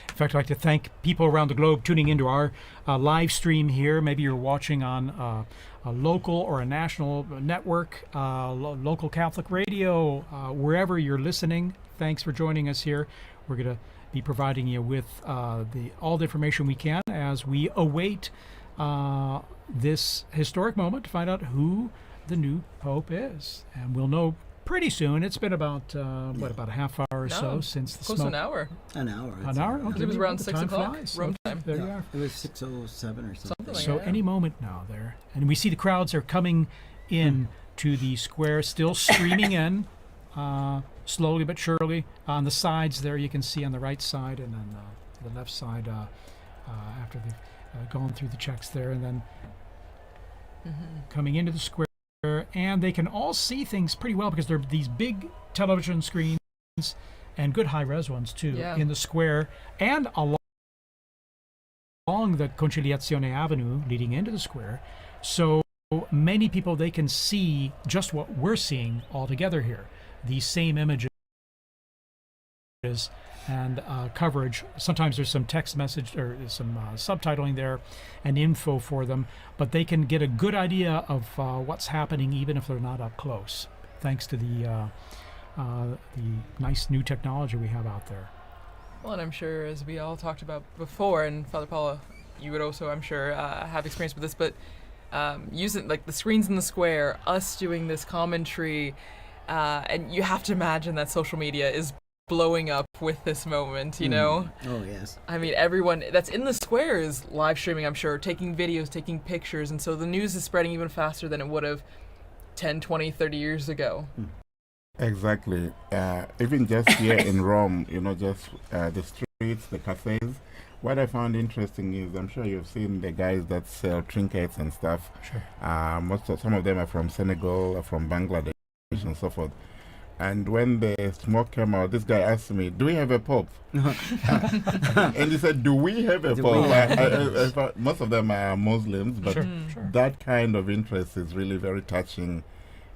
In fact, I'd like to thank people around the globe tuning into our live stream here. Maybe you're watching on a local or a national network, local Catholic radio, wherever you're listening. Thanks for joining us here. We're going to be providing you with all the information we can as we await this historic moment to find out who the new Pope is. And we'll know pretty soon. It's been about about a half hour or so since the close smoke. to an hour. An hour. An hour? Okay. It was around The 6 time o'clock flies. Rome Okay, time. there you are. It was 6:07 or something. Something like So that. any moment now there. And we see the crowds are coming in to the square, still streaming in, slowly but surely. On the sides there, you can see on the right side and then the left side after they've gone through the checks there, and then coming into the square. And they can all see things pretty well because there are these big television screens and good high-res ones too in the square and along the Conciliazione Avenue leading into the square. So many people, they can see just what we're seeing all together here. These same images and coverage. Sometimes there's some text message or some subtitling there and info for them, but they can get a good idea of what's happening even if they're not up close, thanks to the nice new technology we have out there. Well, and I'm sure, as we all talked about before, and Father Paula, you would also, I'm sure, have experience with this, but using like the screens in the square, us doing this commentary, and you have to imagine that social media is blowing up with this moment, Oh, yes. I mean, everyone that's in the square is live streaming, I'm sure, taking videos, taking pictures, and so the news is spreading even faster than it would have 10, 20, 30 years ago. Exactly. Even just here in Rome, just the streets, the cafes. What I found interesting is, I'm sure you've seen the guys that sell trinkets and stuff. Sure. Some of them are from Senegal, or from Bangladesh, and so forth. And when the smoke came out, this guy asked me, "Do we have a pope?" And he said, "Do we have a Do pope?" we? I thought most of them are Muslims, but Sure. that kind of interest is really very touching,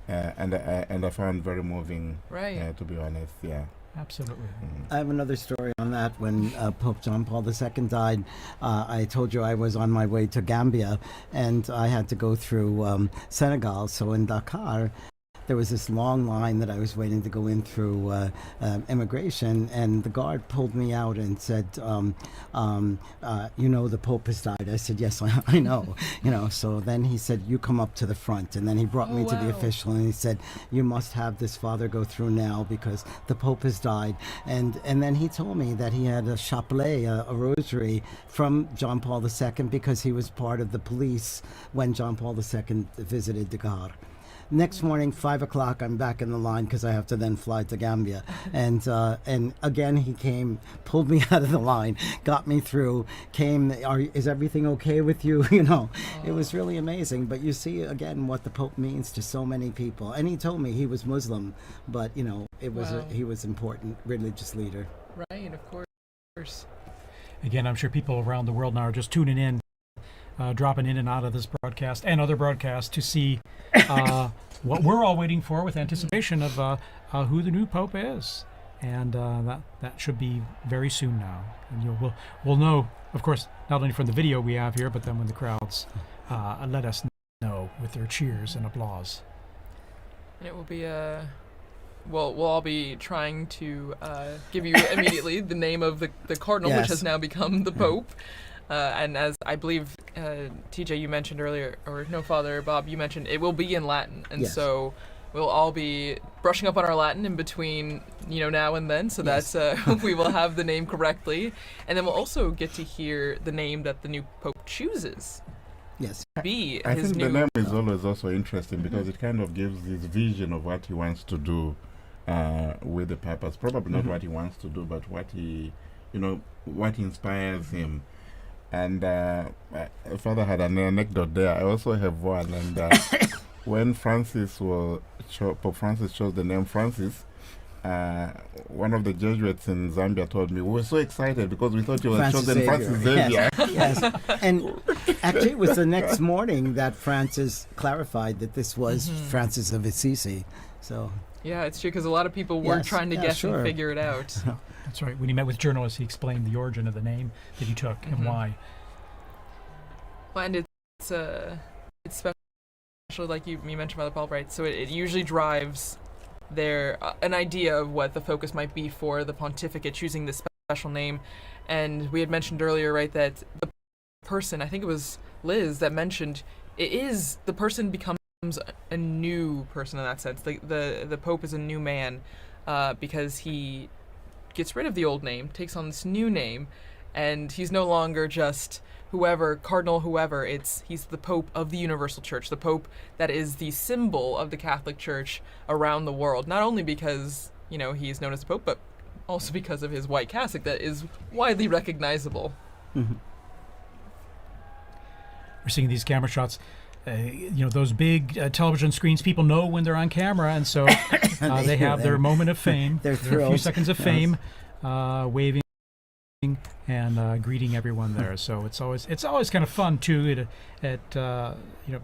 and I found very moving. Right. To be honest, yeah. Absolutely. I have another story on that. When Pope John Paul II died, I told you I was on my way to Gambia, and I had to go through Senegal. So in Dakar, there was this long line that I was waiting to go in through immigration, and the guard pulled me out and said, the Pope has died. I said, yes, I know. So then he said, you come up to the front. And then he brought me to the wow. official, and he said, you must have this father go through now because the Pope has died. And then he told me that he had a chapelet, a rosary from John Paul II, because he was part of the police when John Paul II visited Dakar. Next morning, 5 o'clock, I'm back in the line because I have to then fly to Gambia. And again, he came, pulled me out of the line, got me through, is everything okay with you? It was really amazing. But you see, again, what the Pope means to so many people. And he told me he was Muslim, but, he was important religious leader. Right, of course. Again, I'm sure people around the world now are just tuning in, dropping in and out of this broadcast and other broadcasts to see what we're all waiting for with anticipation of who the new Pope is. And that should be very soon now. And we'll know, of course, not only from the video we have here, but then when the crowds let us know with their cheers and applause. And it will be we'll all be trying to give you immediately the name of the cardinal, Yes. which has now become the Pope. And as I believe, TJ, you mentioned earlier, or no, Father Bob, you mentioned it will be in Latin. And Yes. so we'll all be brushing up on our Latin in between, now and then, so Yes. that we will have the name correctly. And then we'll also get to hear the name that the new Pope chooses Yes. to be I his think new... the name is always also interesting because it kind of gives his vision of what he wants to do with the purpose. Probably not what he wants to do, but what he inspires him. And Father had an anecdote there. I also have one. And when Pope Francis chose the name Francis, one of the Jesuits in Zambia told me, we were so excited because we thought you were Francis chosen Xavier. Francis Xavier. Yes. And actually, it was the next morning that Francis clarified that this was Francis of Assisi. So, Yeah, it's true, because a lot of people were Yes, try's to yeah, guess sure. and figure it out. That's right. When he met with journalists, he explained the origin of the name that he took and why. Well, and it's special, like you mentioned, Father Paul, right? So it usually drives an idea of what the focus might be for the pontificate, choosing this special name. And we had mentioned earlier, right, that the person, I think it was Liz that mentioned, the person becomes a new person in that sense. The Pope is a new man because he gets rid of the old name, takes on this new name, and he's no longer just cardinal whoever. He's the Pope of the Universal Church, the Pope that is the symbol of the Catholic Church around the world, not only because, he's known as the Pope, but also because of his white cassock that is widely recognizable. mhm. We're seeing these camera shots. Those big television screens, people know when they're on camera, and so they have their moment of fame. They're There are a few thrilled. seconds of Yes. fame, waving and greeting everyone there. So it's always kind of fun too. It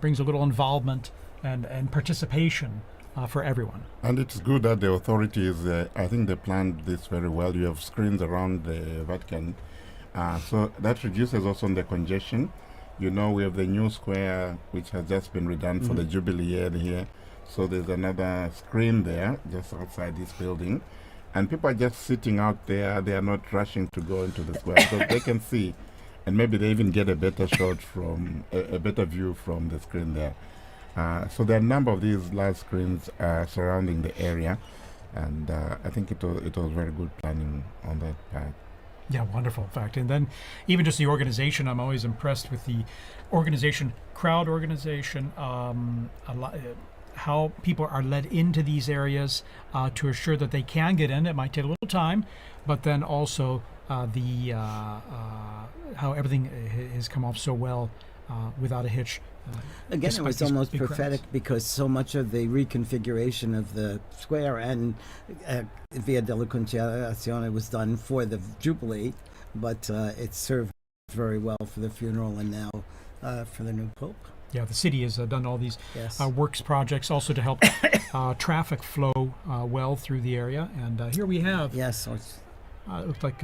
brings a little involvement and participation for everyone. And it's good that the authorities, I think they planned this very well. You have screens around the Vatican. So that reduces also the congestion. We have the new square, which has just been redone for the Jubilee year here. So there's another screen there, just outside this building. And people are just sitting out there. They are not rushing to go into the square because they can see. And maybe they even get a better shot a better view from the screen there. So there are a number of these large screens surrounding the area. And I think it was very good planning on that part. Yeah, wonderful, in fact. And then even just the organization, I'm always impressed with the organization, crowd organization, how people are led into these areas to assure that they can get in. It might take a little time, but then also how everything has come off so well without a hitch. Again, it was almost prophetic because so much of the reconfiguration of the square and Via della Conciliazione was done for the Jubilee, but it served very well for the funeral and now for the new Pope. Yeah, the city has done all these Yes. works projects also to help traffic flow well through the area. And here we have, Yes, so it's, it looked like,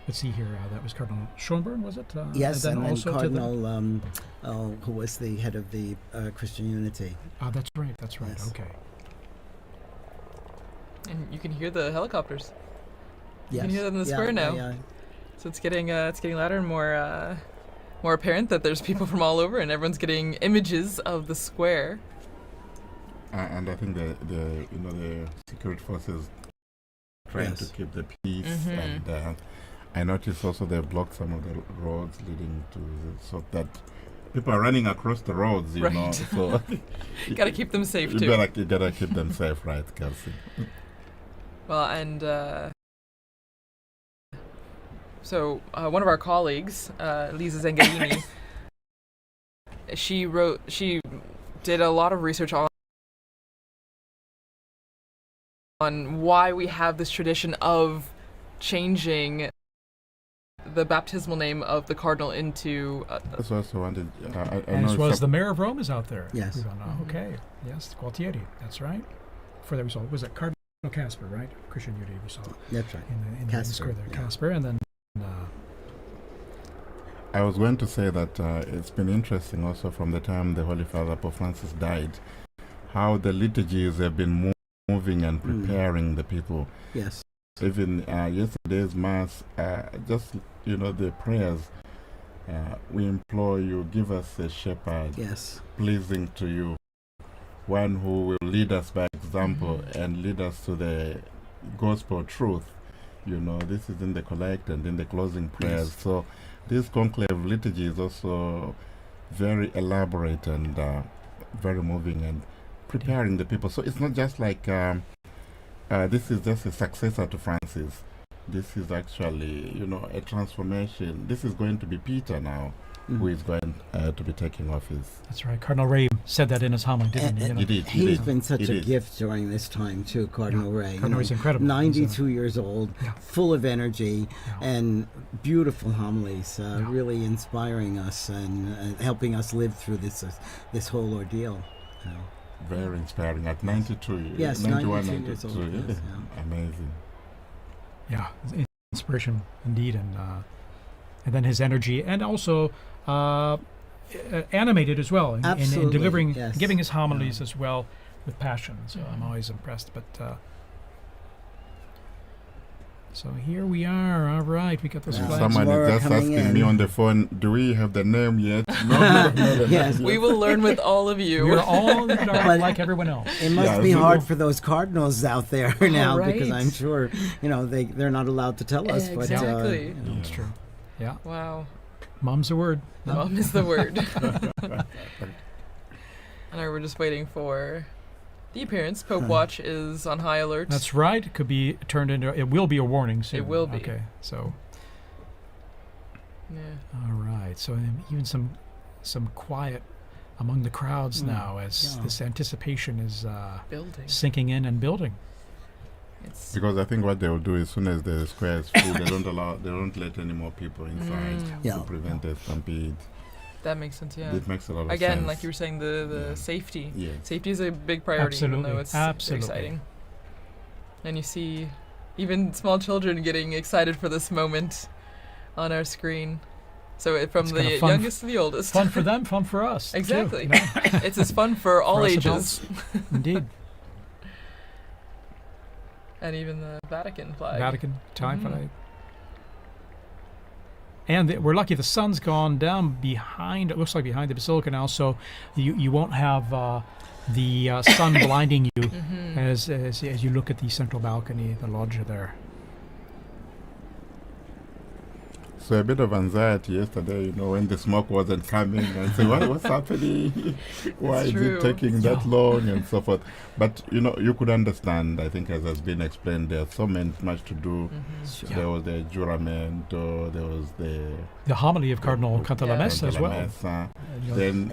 let's see here, that was Cardinal Schönborn, was it? yes, and then also to the- Cardinal, who was the head of the Christian Unity. that's right, Yes. okay. And you can hear the helicopters. You can Yes. hear them in the square now. Yeah. So it's getting louder and more apparent that there's people from all over, and everyone's getting images of the square. And I think the security forces trying Yes. to keep the peace, Mhm. and I noticed also they blocked some of the roads leading to so that people are running across the roads, you know. Right. So Gotta keep them safe you too. gotta keep them safe, right, Kelsey? Well, and so one of our colleagues, Lisa Zengarini, she did a lot of research on why we have this tradition of changing the baptismal name of the cardinal into That's what I also wanted. I And know as well as some- the mayor of Rome is out there. Yes. We don't know. Okay. Yes, Gualtieri. That's right. For that we saw, was it Cardinal Casper, right? Christian Unity we saw That's right. in the Casper, square there. yeah. Casper, and then I was going to say that it's been interesting also from the time the Holy Father Pope Francis died, how the liturgies have been moving and preparing the people. Yes. Even yesterday's Mass, just, the prayers, we implore you, give us a shepherd Yes. pleasing to you, one who will lead us by example and lead us to the gospel truth. This is in the collect and in the closing prayers. Yes. So this conclave liturgy is also very elaborate and very moving and preparing the people. So it's not just like this is just a successor to Francis. This is actually, a transformation. This is going to be Peter now, who is going to be taking office. that's right. Cardinal Ray said that in his homily, didn't he? He did. He's been such He a did. gift during this time too, Cardinal Ray. Cardinal Ray's incredible. 92 years old, Yeah. full of energy Yeah. and beautiful homilies, really inspiring us and helping us live through this whole ordeal. Very inspiring. At 92 years. Yes, 91, 92 years old, 92, yes, yeah. Amazing. Yeah, inspiration indeed, and then his energy, and also animated as well in Absolutely, delivering, yes. giving his homilies as well with passion. So I'm always impressed. But so here we are. All right, we got those Yeah. flags. Someone Laura is just coming asking me in. on the phone, do we have the name yet? No, Yes. We will learn with all of you. You're all like everyone else. It must Yeah, be so- hard for those cardinals out there now because right. I'm sure they're not allowed to tell us. Exactly. But, That's true. Yeah, Wow. mom's a word. Mom is the word. And we're just waiting for the appearance. Pope Watch is on high alert. That's right. It could be turned into. It will be a warning soon. It will be. Okay. So. Yeah. All right. So even some quiet among the crowds now as Yeah. this anticipation is Building. sinking in and building. It's Because I think what they will do as soon as the square is full, they don't let any more people inside Yeah. to prevent a stampede. that makes sense, yeah. It makes a lot of sense. Again, like you were saying, the Yeah. safety. Yes. Safety is a big priority, even Absolutely. though it's Absolutely. exciting. And you see even small children getting excited for this moment on our screen. So from It's the kinda fun youngest to the oldest. Fun for them, fun for us. too, Exactly. you know? It's as fun for all us ages. adults. Indeed. And even the Vatican flag. Vatican, Italian Mhm. flag. And we're lucky the sun's gone down behind, it looks like behind the Basilica now, so you won't have the sun blinding you Mhm. as you look at the central balcony, the loggia there. So a bit of anxiety yesterday, when the smoke wasn't coming, and say, what's happening? Why is true. it taking that long, and so forth. But you could understand. I think, as has been explained, there's so much to do. Sure. There was the juramento, there was The homily of Cardinal Cantalamessa as well. Cantalamessa, then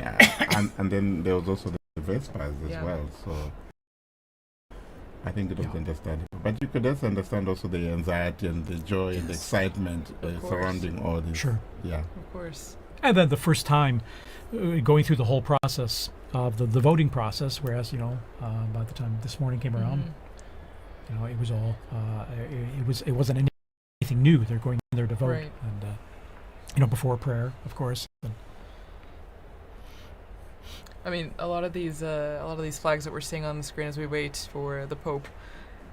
and then there was also the Vespers as well. So I think it was understandable. But you could also understand also the anxiety and the joy and the excitement surrounding all this. Sure. Yeah. Of course. And then the first time going through the whole process of the voting process, whereas, by the time this morning came around, it was all, it wasn't anything new. They're going in there to vote. Right. And, before prayer, of course. And I mean, a lot of these flags that we're seeing on the screen as we wait for the Pope,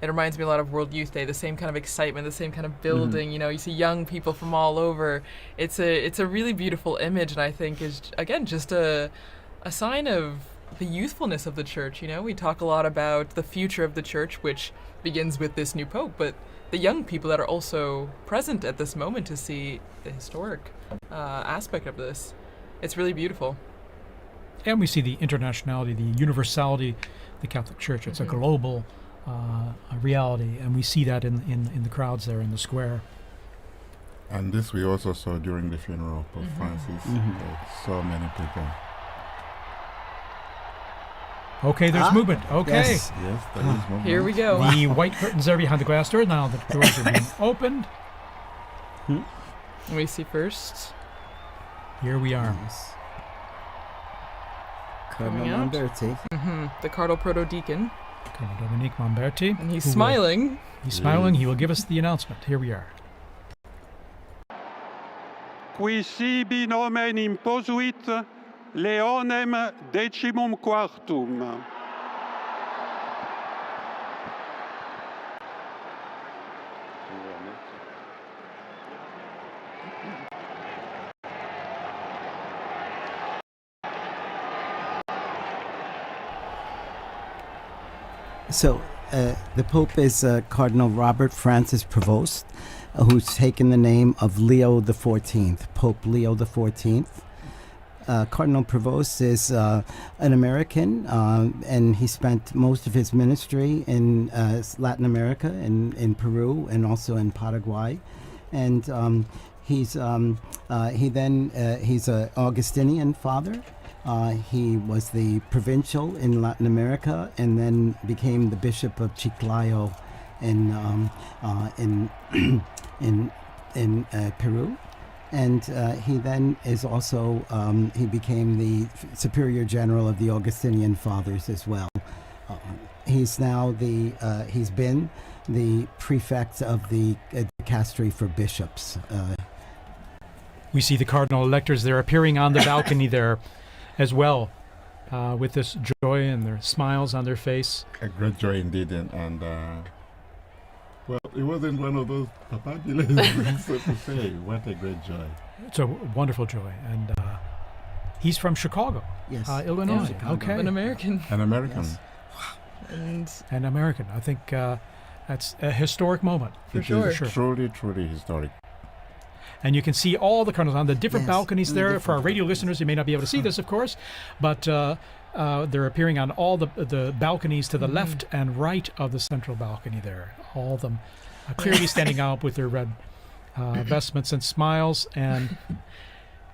it reminds me a lot of World Youth Day. The same kind of excitement, the same kind of building. You see young people from all over. It's a really beautiful image, and I think is again just a sign of the youthfulness of the church. We talk a lot about the future of the church, which begins with this new Pope, but the young people that are also present at this moment to see the historic aspect of this. It's really beautiful. And we see the internationality, the universality, the Catholic Church. It's a global reality, and we see that in the crowds there in the square. And this we also saw during the funeral of Pope Francis. So many people. Okay, there's movement. Okay. Yes. Yes, there is movement. Here we go. The white curtains are behind the glass door. Now the doors are being opened. We see first. Here we are. Yes. Coming Cardinal out. Lamberti. The Cardinal Protodeacon. Cardinal Dominique Lamberti. And he's who will- smiling. He's smiling. He will give us the announcement. Here we are. Qui sibi nomen imposuit Leonem decimum quartum. So the Pope is Cardinal Robert Francis Prevost, who's taken the name of Leo XIV, Pope Leo XIV. Cardinal Prevost is an American, and he spent most of his ministry in Latin America, in Peru, and also in Paraguay. And he's an Augustinian father. He was the provincial in Latin America, and then became the Bishop of Chiclayo in Peru. And he then is also he became the Superior General of the Augustinian Fathers as well. He's now he's been the prefect of the dicastery for bishops. We see the cardinal electors. They're appearing on the balcony there as well, with this joy and their smiles on their face. A great joy indeed, and well, it wasn't one of those papabulas, so to say. What a great joy. It's a wonderful joy. And he's from Chicago, Yes. Illinois. Chicago. Okay. An American. An American. Yes. And An American. I think that's a historic moment. For sure. Truly, truly historic. And you can see all the cardinals on the different Yes, balconies on the there. different For our radio balconies. listeners, you may not be able to see this, of course, but they're appearing on all the balconies to the left and right of the central balcony there. All of them clearly standing out with their red vestments and smiles. And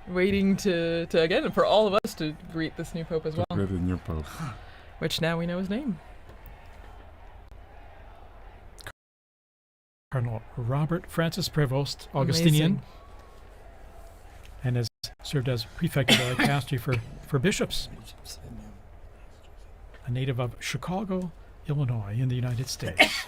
waiting to again, for all of us to greet this new Pope as well, Great new Pope. which now we know his name. Cardinal Robert Francis Prevost, Augustinian, Amazing. and has served as prefect of the dicastery for bishops. A native of Chicago, Illinois, in the United States.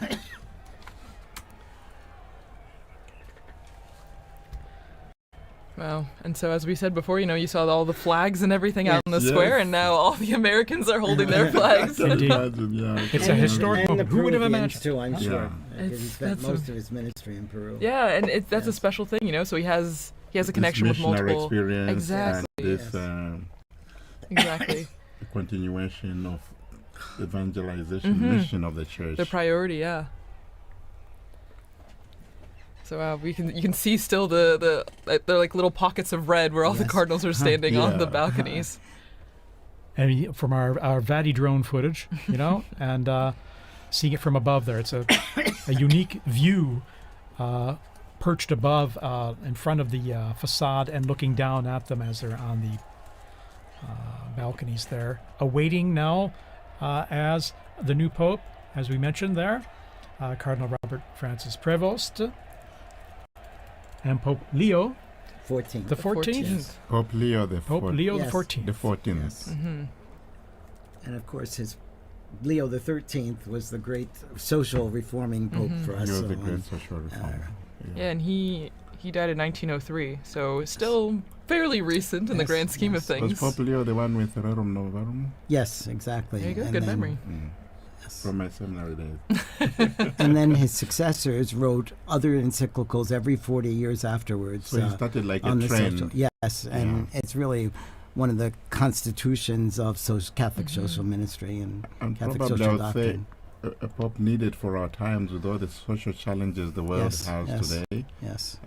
Wow. And so, as we said before, you saw all the flags and everything out in the Yes. square, and now all the Americans are holding their flags. Can Indeed. imagine, yeah. It's a historic and moment. the Who would have Peruvians imagined? too, I'm Yeah. sure. Because he spent That's most of his ministry in Peru. Yeah, and that's a Yes. special thing, So he has a This connection with missionary multiple. experience Exactly. and this Yes. Exactly. continuation of evangelization Mhm. mission of the church. The priority, yeah. So you can see still they're like little pockets of red where all the Yes. cardinals are standing on the Yeah. balconies. And from our Vati drone footage, and seeing it from above there, it's a unique view, perched above in front of the facade and looking down at them as they're on the balconies there, awaiting now as the new Pope, as we mentioned there, Cardinal Robert Francis Prevost, and Pope Leo 14th. the 14th. Pope Leo the Pope 14th. Leo the Yes. 14th. The 14th. Yes. Mm-hmm. And of course, his Leo the 13th was the great social reforming pope for us. He was so, the great social reformer. Yeah, and he died in 1903, so still fairly recent in the Yes, grand scheme yes. of Was things. Pope Leo the one with Rerum Novarum? yes, exactly. There you go, And good then- memory. yes. From my seminary days. And then his successors wrote other encyclicals every 40 years afterwards. So he started like on a the trend. social, yes, and it's really one of the constitutions of Catholic social ministry and And Catholic probably I social would say doctrine. a pope needed for our times with all the social challenges the world Yes, has yes. today. Yes,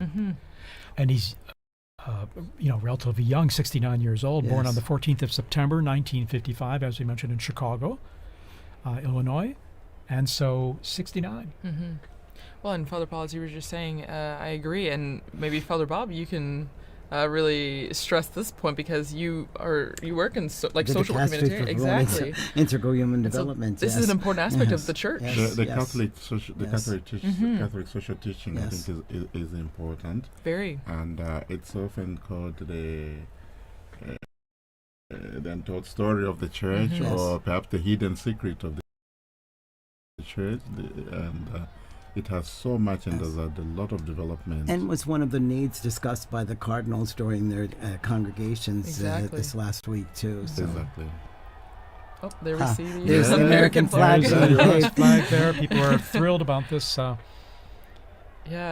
Mm-hmm. And he's, relatively young, 69 years old, born on Yes. the 14th of September, 1955, as we mentioned, in Chicago, Illinois. And so 69. Mm-hmm. Well, and Father Paul, as you were just saying, I agree. And maybe Father Bob, you can really stress this point because you work in social work Dicastery humanitarian. for Exactly. integral human And so development. this yes. is an important aspect Yes. of the church. Yes. The yes. Catholic social, the Yes. Catholic social teaching, I Yes. think, is important, Very. and it's often called the untold story of the church, Mhm. Yes. or perhaps the hidden secret of the church, and it has so much, and Yes. there's a lot of development. And was one of the needs discussed by the cardinals during their congregations Exactly. this last week too. So. Exactly. Oh, there we Ah, see the there's the American flag. There's the US flag there. People are thrilled about this. Yeah.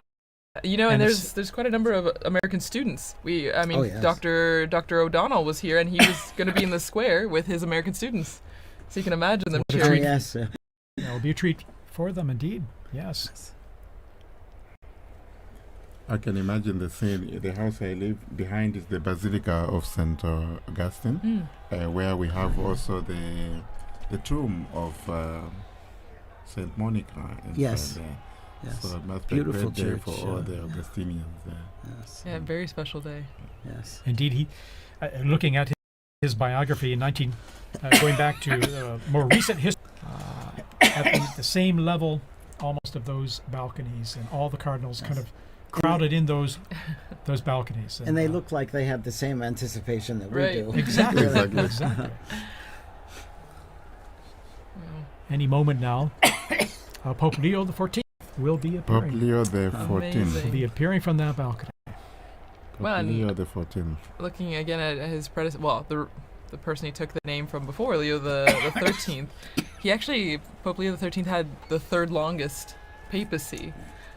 And And it's- there's quite a number of American students. Oh, yes. Dr. O'Donnell was here, and he was going to be in the square with his American students. So you can imagine them What a Oh, cheering. yes. It'll be a treat for them, indeed. Yes. I can imagine the scene. The house I live behind is the Basilica of St. Augustine, where we have also the tomb of St. Monica inside Yes. there. Yes. So it must be Beautiful a great day church, for all the Augustinians there. Yes. Yeah, very special day. Yes. Indeed, he, looking at his biography in going back to more recent history, at the same level almost of those balconies, and all the cardinals kind of crowded in those balconies. And they look like they have the same anticipation that Right. we do. exactly, Exactly. exactly. Wow. Any moment now, Pope Leo the 14th will be Pope appearing. Leo the Amazing. 14th. Will be appearing from that balcony. Well, Pope and- Leo the 14th. Looking again at his predecessor, well, the person he took the name from before, Leo the 13th, Pope Leo the 13th had the third longest papacy,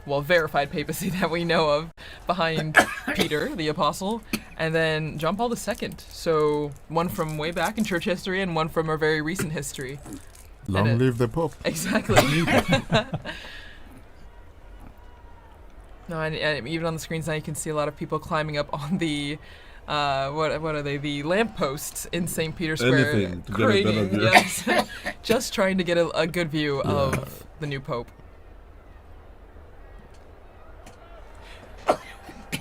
well, verified papacy that we know of, behind Peter, the apostle, and then John Paul II. So one from way back in church history and one from our very recent history. Long it- live the Pope. Exactly. No, and even on the screens now you can see a lot of people climbing up on the what are they? The lampposts in St. Peter's Square, Anything to get a better craning, view. yes, just trying to get a good view of the new pope.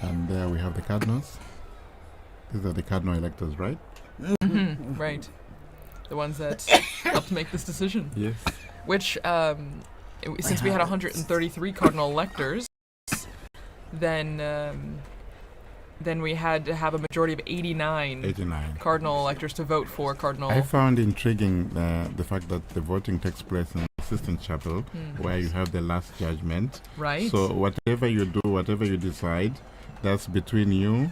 And there we have the cardinals. These are the cardinal electors, right? Mhm, right, the ones that helped make this decision. Yes. Which, since we had 133 cardinal electors, then we had to have a majority of 89 89. cardinal electors to vote for cardinal. I found intriguing the fact that the voting takes place in the Sistine Chapel, where you have the last judgment. Right. So whatever you do, whatever you decide, that's between you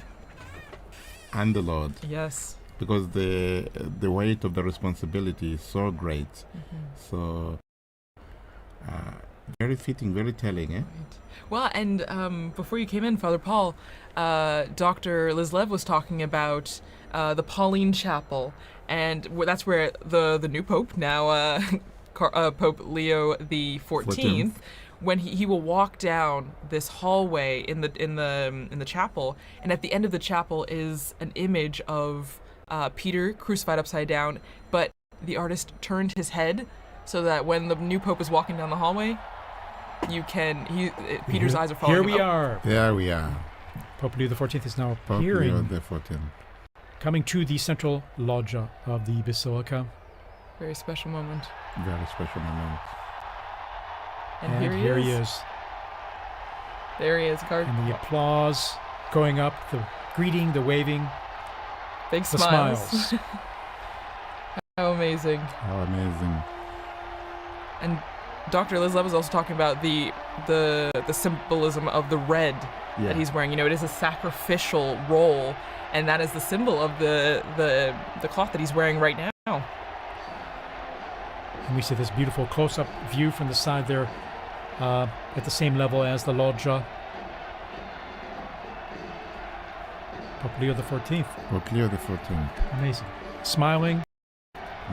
and the Lord, Yes. because the weight of the responsibility is so great. So very fitting, very telling, eh? Right. Well, and before you came in, Father Paul, Dr. Lislev was talking about the Pauline Chapel, and that's where the new Pope, now Pope Leo the 14th, when he will walk down this hallway in the chapel, and at the end of the chapel is an image of Peter crucified upside down, but the artist turned his head so that when the new pope is walking down the hallway, Peter's eyes are following him. Here we are. Pope Leo XIV is now Pope appearing, Leo XIV. coming to the central loggia of the basilica. Very special moment. Very special moment. And here he is. There he is, And the applause going up, the greeting, the waving, big the smiles. How amazing. How amazing. And Dr. Elizaleth was also talking about the symbolism of the red that he's wearing. You know, it is a sacrificial role, and that is the symbol of the cloth that he's wearing right now. And we see this beautiful close-up view from the side there, at the same level as the loggia. Pope Leo XIV. Pope Leo XIV. Amazing. Smiling.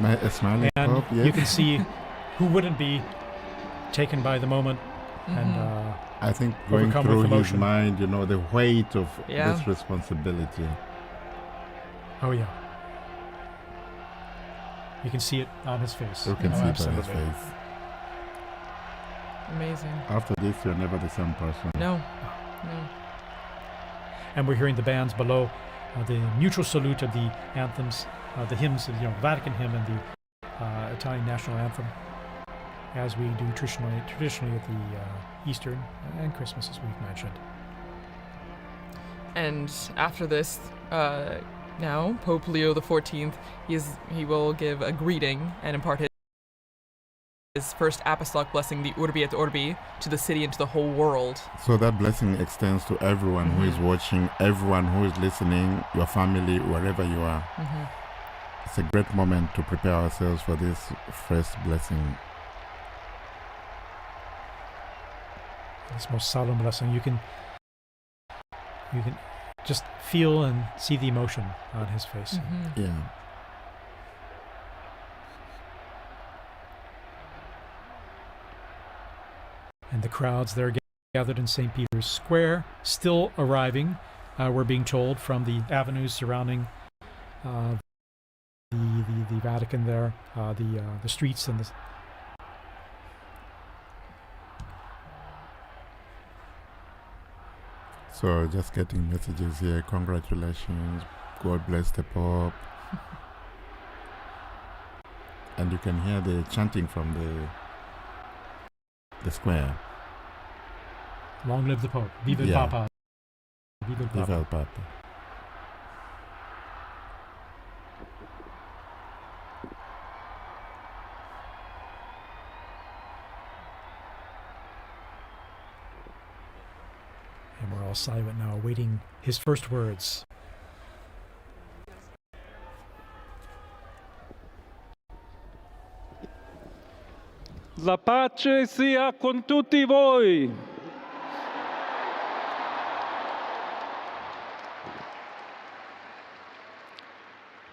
A smiling and Pope, yes. you can see who wouldn't be taken by the moment and I think going overcome through with his emotion. mind, you know, the weight of this responsibility. Oh yeah. You can see it on his face. You can see it on his absolutely. face. Amazing. After this, you're never the same person. No. And we're hearing the bands below, the mutual salute of the anthems, the hymns, the Vatican hymn and the Italian national anthem, as we do traditionally at the Easter and Christmas, as we've mentioned. And after this, now Pope Leo XIV, he will give a greeting and impart his first apostolic blessing, the Urbi et Orbi, to the city and to the whole world. So that blessing extends to everyone who is watching, everyone who is listening, your family, wherever you are. It's a great moment to prepare ourselves for this first blessing. This most solemn blessing. You can just feel and see the emotion on his face. Yeah. And the crowds there gathered in St. Peter's Square, still arriving, we're being told, from the avenues surrounding the Vatican there, the streets and the... So just getting messages here. Congratulations. God bless the Pope. And you can hear the chanting from the square. Long live the Pope. Viva el Papa. Viva el Papa. Viva el Papa. And we're all silent now, awaiting his first words. La pace sia con tutti voi.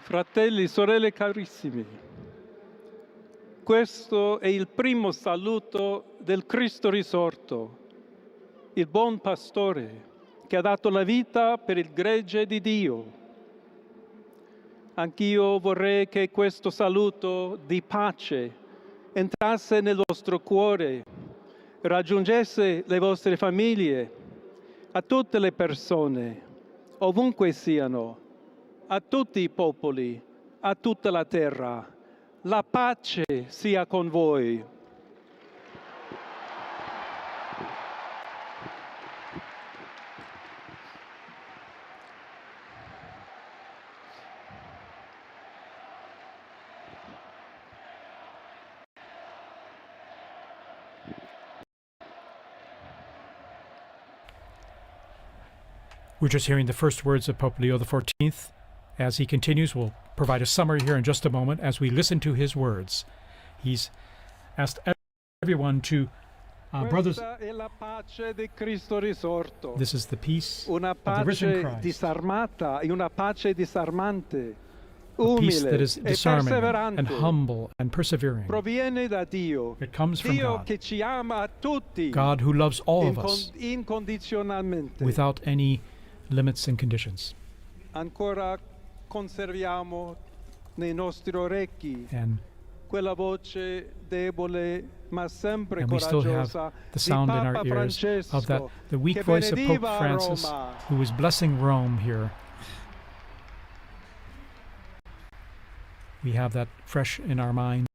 Fratelli, sorelle carissimi, questo è il primo saluto del Cristo risorto, il buon pastore che ha dato la vita per il gregge di Dio. Anch'io vorrei che questo saluto di pace entrasse nel vostro cuore, raggiungesse le vostre famiglie, a tutte le persone, ovunque siano, a tutti i popoli, a tutta la terra. La pace sia con voi. We're just hearing the first words of Pope Leo XIV. As he continues, we'll provide a summary here in just a moment as we listen to his words. He's asked everyone to, brothers, this is the peace of the risen Christ. Disarmata e una pace disarmante. a peace that umile is e disarming and perseverante humble and persevering. proviene da Dio, It comes from Dio God. che ci ama a tutti God who loves all of us incondizionalmente. without any limits and conditions. Ancora conserviamo nei nostri orecchi And quella voce debole ma sempre we still have coraggiosa the di sound in Papa our ears of that, Francesco, the weak che voice of Pope benediva Francis, Roma. who was blessing Rome here. We have that fresh in our minds,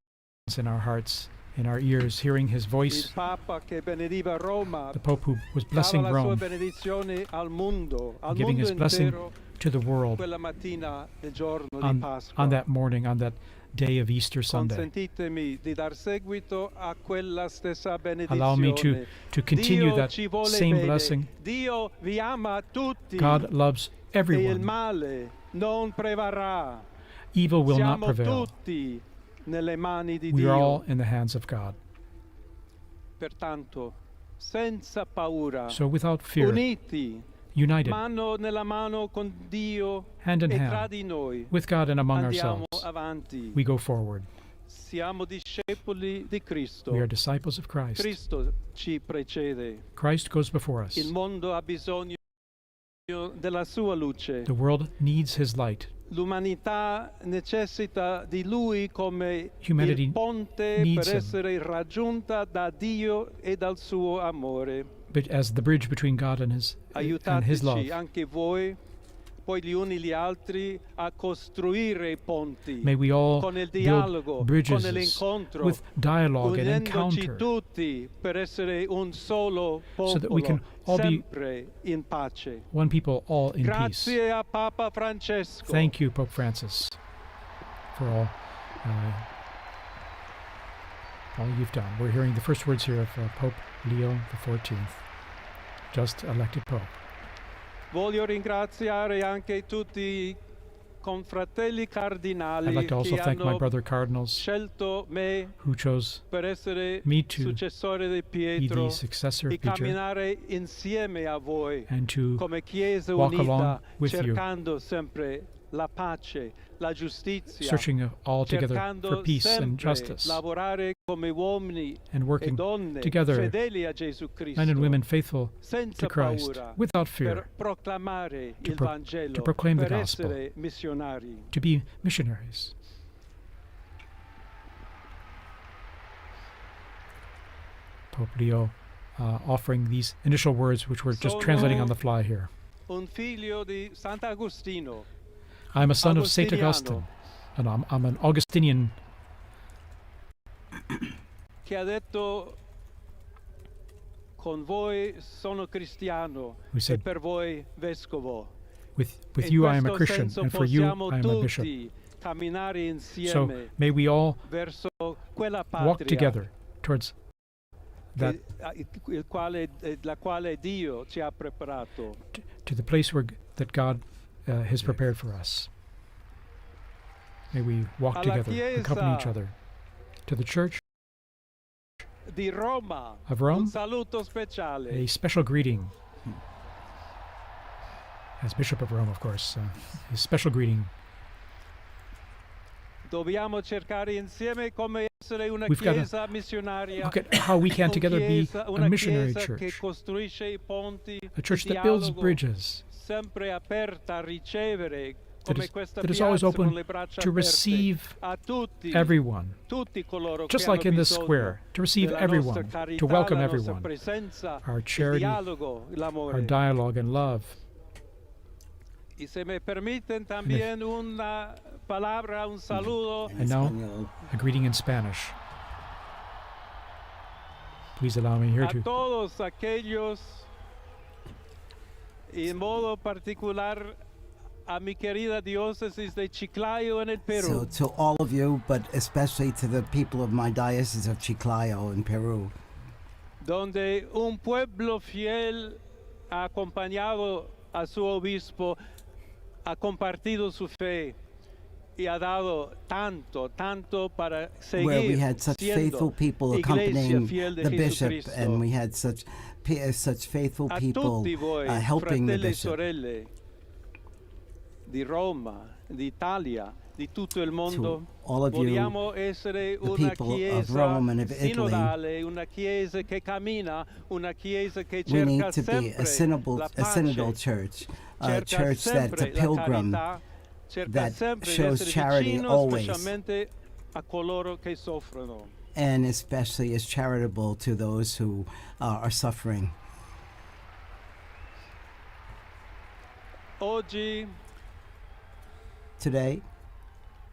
in our hearts, in our ears, hearing his Il voice, Papa che benediva Roma, the Pope who was dava blessing la sua Rome, benedizione al mondo giving his blessing intero to the world quella mattina del giorno di on Pasqua. that morning, on that day of Easter Sunday. Consentitemi di dar seguito a quella stessa benedizione. Allow me to continue Dio that ci vuole same bene. blessing. Dio vi ama tutti. God loves E il everyone. male non prevarrà. Evil will not Siamo prevail. tutti nelle mani di We are all Dio. in the hands of God. Pertanto, senza paura, So without fear, uniti, united, mano nella mano con Dio hand in e tra hand, di noi, with God and among andiamo ourselves, avanti. we go forward. Siamo discepoli di Cristo. We are disciples of Christ. Cristo ci precede. Christ goes before us. Il mondo ha bisogno della sua luce. The world needs his light. L'umanità necessita di lui come Humanity il ponte needs per him. essere raggiunta da Dio e dal suo amore. But as the bridge between God and his love, Aiutateci anche voi, poi gli uni gli altri, a costruire i ponti may we all con il build dialogo, con bridges l'incontro, with dialogue and unendoci encounter, tutti per essere un solo so that we popolo, can all be sempre in pace. one people, all in peace. Grazie a Papa Francesco. Thank you, Pope Francis, for all you've done. We're hearing the first words here of Pope Leo XIV, just elected Pope. Voglio ringraziare anche tutti i confratelli cardinali I'd like to also che thank my hanno brother cardinals scelto me who chose per essere me to successore di be Pietro the successor e of Peter camminare insieme a voi and to come Chiesa walk along unita, with you, cercando sempre la pace, la giustizia, searching all together cercando for peace and sempre justice, lavorare come uomini and e working donne together, fedeli a Gesù Cristo, men and women faithful senza to Christ, paura, without per fear, proclamare to il pro- Vangelo, to proclaim the per gospel, essere missionari. to be missionaries. Pope Leo offering these initial words, which we're just translating on the fly here. Un figlio di Sant'Agostino, I'm a son of Saint Agostiniano. Augustine, and I'm an Augustinian che ha detto: con voi sono cristiano who e said, per voi vescovo. with In you I am a questo Christian, senso and for you possiamo I am a bishop. tutti camminare So insieme may we all verso quella walk patria together towards that, la quale Dio ci ha preparato. to the place where that God has prepared for us. May we walk Alla together, accompany each Chiesa other. To the Church Di Roma, of Rome, un saluto speciale. a special greeting. As Bishop of Rome, of course, a special greeting. Dobbiamo cercare insieme come essere una We've gotta chiesa missionaria. Look at how we can together be a Una missionary chiesa che church, costruisce i ponti, a church di that builds dialogo, bridges, sempre aperta a ricevere, that come is, questa that is always piazza con open le braccia to aperte receive a tutti, everyone, tutti coloro just che like hanno in this bisogno square, to receive della everyone, nostra carità, to welcome la nostra everyone, presenza, our il charity, dialogo, l'amore. our dialogue and love. Y se me permiten también una palabra, un saludo And now, a greeting in Spanish. Please allow me here a to todos aquellos, y en modo particular a mi querida diócesis de Chiclayo en el So Perú, to all of you, but especially to the people of my diocese of Chiclayo in Peru, donde un pueblo fiel ha acompañado a su obispo, ha compartido su fe y ha dado tanto, tanto para where we seguir had such faithful siendo people iglesia accompanying fiel de the bishop, Jesucristo. and we had such faithful A people tutti voi, helping the fratelli e bishop. sorelle di Roma, d'Italia di tutto il to mondo. all of you, Vogliamo essere the una people of chiesa Rome and of Italy. sinodale, una chiesa che cammina, una chiesa che We need cerca to be sempre la a synodal pace, church, a cerca church that's a sempre la pilgrim, carità, cerca that sempre di shows essere charity vicino always, specialmente a coloro che soffrono. and especially is charitable to those who are suffering. Oggi Today,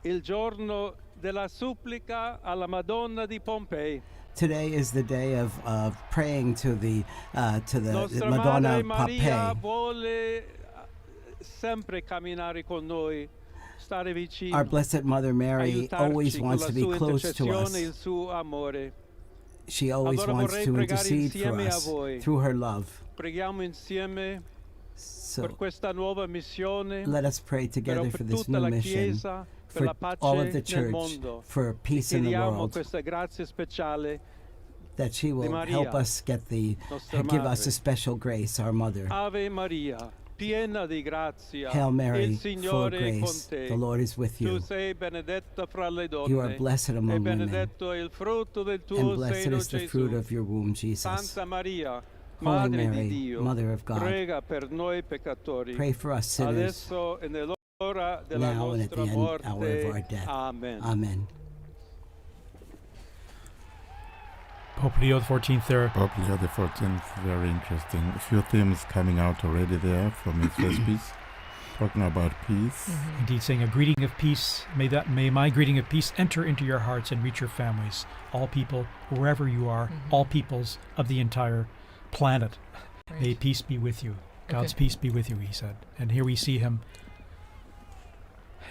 il giorno della supplica alla Madonna di Pompei. today is the day of praying to the Nostra Madonna Madre of Maria Papam. vuole sempre camminare con noi, stare vicino, Our Blessed Mother Mary aiutarci always con wants la to be sua close to intercessione e il us. suo amore. She always Allora wants vorrei to pregare intercede for insieme a us voi. through her love. Preghiamo insieme So per questa nuova missione, let us pray però together per for this tutta new la mission, Chiesa, per for la pace all of the nel church, mondo. for peace in the Chiediamo world, questa grazia speciale. that she will Maria, help us get nostra give us Madre. a special grace, our Mother. Ave Maria, piena di grazia, Hail Mary, il full of Signore è con grace, te. the Lord is with Tu you. sei benedetta fra le donne, You are blessed e among women, benedetto è il frutto del and tuo blessed seno, is the fruit Gesù. of your womb, Jesus. Santa Maria, Holy Madre Mary, di Dio, Mother of God, prega per noi peccatori, pray for us sinners, adesso e nell'ora della now and at the nostra end hour of our morte. death. Amen. Amen. Pope Leo XIV there. Pope Leo XIV, very interesting. A few themes coming out already there from his first piece, talking about peace. Indeed, saying a greeting of peace. May my greeting of peace enter into your hearts and reach your families. All people, wherever you are, all peoples of the entire planet. Right. May peace be with you. God's Okay. peace be with you, he said. And here we see him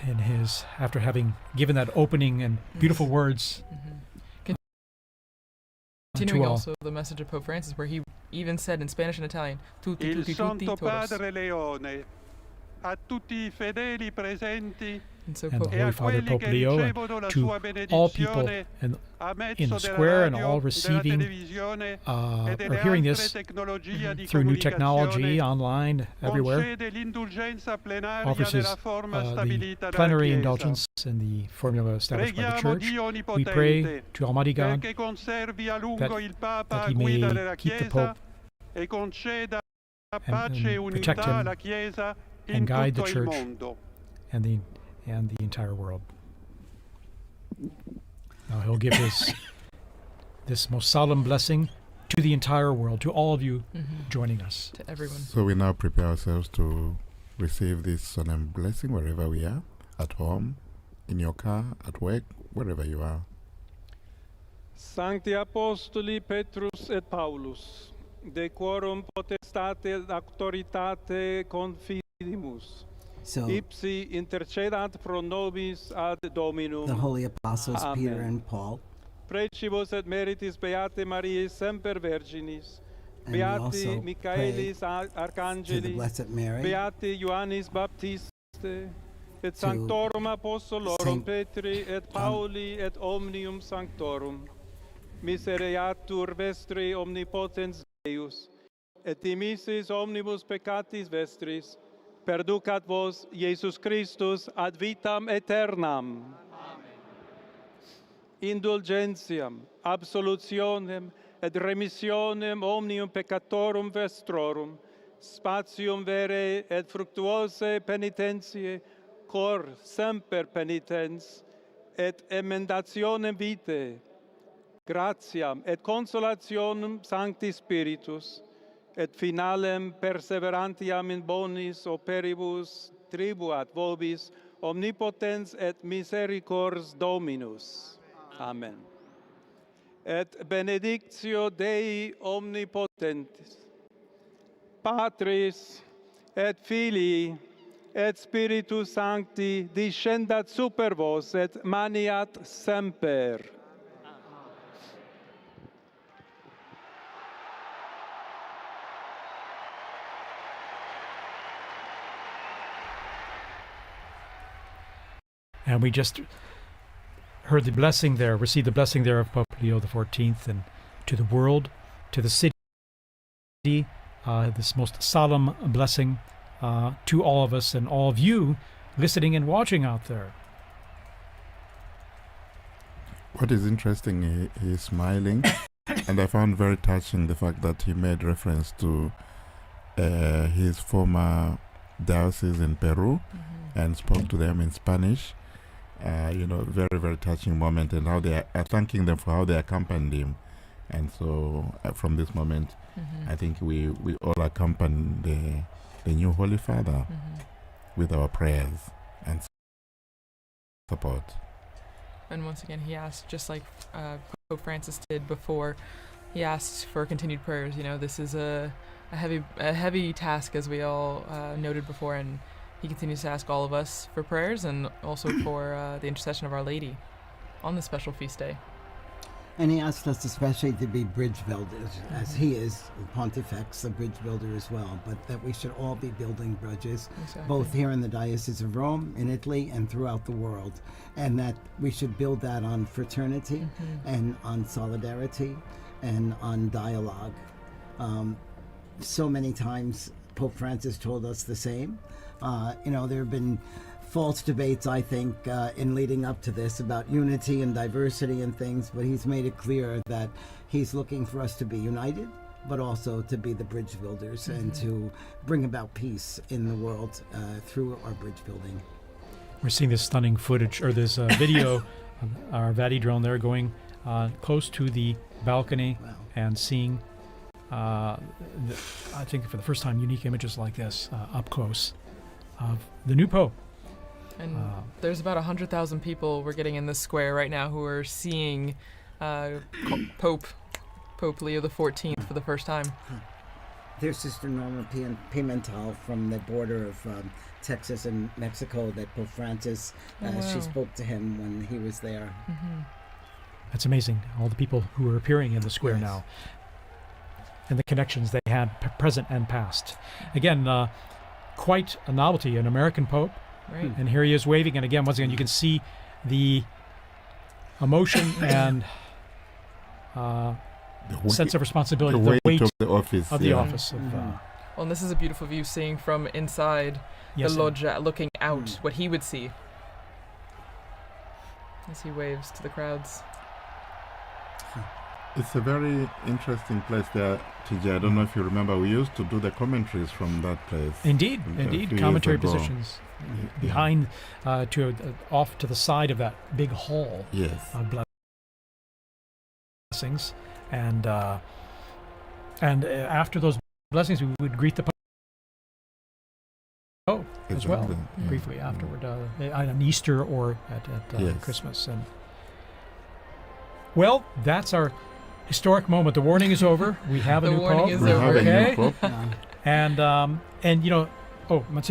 in his, after having given that opening and beautiful words Continuing to all. also the message of Pope Francis, where he even said in Spanish and Italian, tutti, Il tutti, tutti, Santo todos. Padre Leone, a tutti i fedeli presenti And so And the Pope, e a Holy Father quelli Pope che Leo, and ricevono la to sua all people benedizione and a mezzo in the della square and radio, all della receiving televisione e are delle hearing altre this tecnologie di through new technology, comunicazione, online, everywhere. concede l'indulgenza plenaria Offers his della forma the stabilita dalla plenary Chiesa. indulgence in the formula established by the Preghiamo Church. Dio We pray Onnipotente to Almighty God perché conservi a lungo il Papa that a he guida may della keep the Chiesa Pope e conceda and pace e protect unità him alla Chiesa in and guide the tutto il Church mondo. and the entire world. Now he'll give this most solemn blessing to the entire world, to all of you joining us. to everyone. So we now prepare ourselves to receive this solemn blessing wherever we are, at home, in your car, at work, wherever you are. Sancti Apostoli Petrus et Paulus, de quorum potestate et auctoritate confidimus, So ipsi intercedat pro nobis ad Dominum. the holy apostles Peter Amen. and Paul, Precibus et meritis Beate Mariae semper Virginis, and we Beati also Michaelis pray to the Arcangeli, Blessed Mary, Beati Ioannis Baptiste, et To Sanctorum Apostolorum Saint Petri et Pauli et omnium Sanctorum, misereatur vestri omnipotens Deus, et dimissis omnibus peccatis vestris, perducat vos Iesus Christus ad vitam aeternam. Indulgentiam, absolutionem et remissionem omnium peccatorum vestrorum, spatium vere et fructuose penitentiae, cor semper penitens, et emendationem vitae, gratiam et consolationem Sancti Spiritus, et finalem perseverantiam in bonis operibus tribuat vobis omnipotens et misericors Dominus. Amen. Et benedictio Dei omnipotentis, Patris et Filii et Spiritus Sancti descendat super vos et maniat semper. And we just heard the blessing there, received the blessing there of Pope Leo XIV, and to the world, to the city, this most solemn blessing to all of us and all of you listening and watching out there. What is interesting, he's smiling, and I found very touching the fact that he made reference to his former diocese in Peru and spoke to them in Spanish. Very, very touching moment, and how they are thanking them for how they accompanied him. And so from this moment, I think we all accompany the new Holy Father with our prayers and support. And once again, he asked, just like Pope Francis did before, he asked for continued prayers. This is a heavy task, as we all noted before, and he continues to ask all of us for prayers and also for the intercession of Our Lady on this special feast day. And he asked us especially to be bridge builders, as he is, Pontifex, a bridge builder as well, but that we should all be building bridges, both here in the Diocese of Rome, in Italy, and throughout the world, and that we should build that on fraternity and on solidarity and on dialogue. So many times Pope Francis told us the same. There have been false debates, I think, in leading up to this about unity and diversity and things, but he's made it clear that he's looking for us to be united, but also to be the bridge builders and to bring about peace in the world through our bridge building. We're seeing this stunning footage, or this video of our Vati drone there going close to the balcony and seeing, I think for the first time, unique images like this up close of the new Pope. And there's about 100,000 people we're getting in this square right now who are seeing Pope Leo XIV for the first time. There's Sister Norma Pimentel from the border of Texas and Mexico that Pope Francis, she spoke to him when he was there. That's amazing, all the people who are appearing in the square now and the connections they had present and past. Again, quite a novelty, an American Pope. Right. And here he is waving, and again, once again, you can see the emotion and sense of responsibility, the weight of the office. Well, and this is a beautiful view, seeing from inside the loggia, looking out, what he would see as he waves to the crowds. It's a very interesting place there, TJ. I don't know if you remember, we used to do the commentaries from that place. Indeed, commentary positions behind, off to the side of that big hall. Yes. Blessings, and after those blessings, we would greet the Pope as well, briefly afterward, on Easter or at Christmas. And well, that's our historic moment. The warning is over. We have a new Pope. Is over. Okay. And Monsignor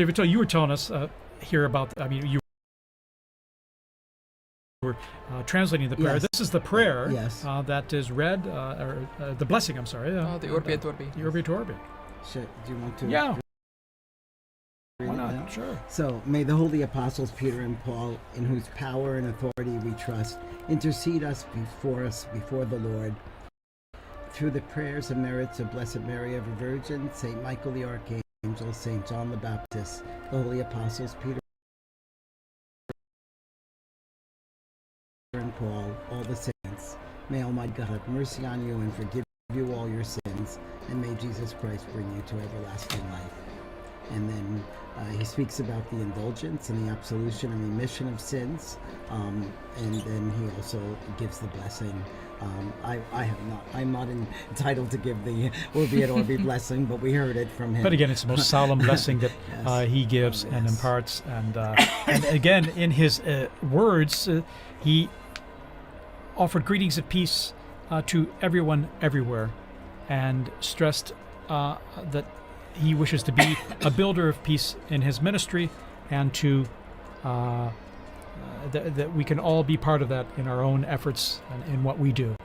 Vitale, you were telling us here about. You were translating the prayer. Yes. This is the prayer. Yes. That is read, or the blessing. I'm sorry. The Urbi et Orbi. The Urbi et Orbi. Do you want to? Yeah. Why not? Sure. So, may the holy apostles Peter and Paul, in whose power and authority we trust, intercede before the Lord. Through the prayers and merits of Blessed Mary, ever Virgin, Saint Michael the Archangel, Saint John the Baptist, the holy apostles Peter and Paul, all the saints, may Almighty God have mercy on you and forgive you all your sins, and may Jesus Christ bring you to everlasting life. And then he speaks about the indulgence and the absolution and remission of sins, and then he also gives the blessing. I'm not entitled to give the Urbi et Orbi blessing, but we heard it from him. But again, it's the most solemn blessing that he gives and imparts. And again, in his words, he offered greetings of peace to everyone everywhere, and stressed that he wishes to be a builder of peace in his ministry, and to that we can all be part of that in our own efforts and in what we do.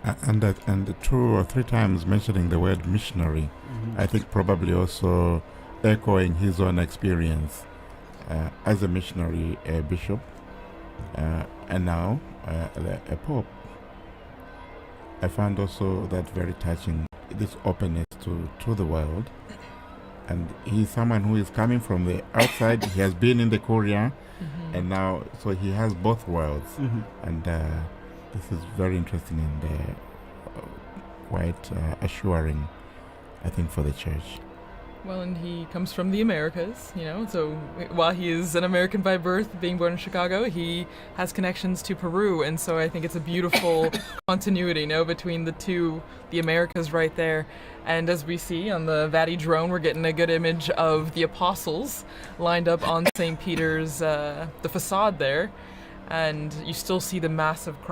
And 2 or 3 times mentioning the word missionary, I think probably also echoing his own experience as a missionary bishop, and now a pope. I found also that very touching, this openness to the world. And he's someone who is coming from the outside. He has been in the Korea, and now, so he has both worlds. And this is very interesting and quite assuring, I think, for the church. Well, and he comes from the Americas, so while he is an American by birth, being born in Chicago, he has connections to Peru, and so I think it's a beautiful continuity, between the two, the Americas right there. And as we see on the Vati drone, we're getting a good image of the apostles lined up on St. Peter's, the facade there, and you still see the massive crowd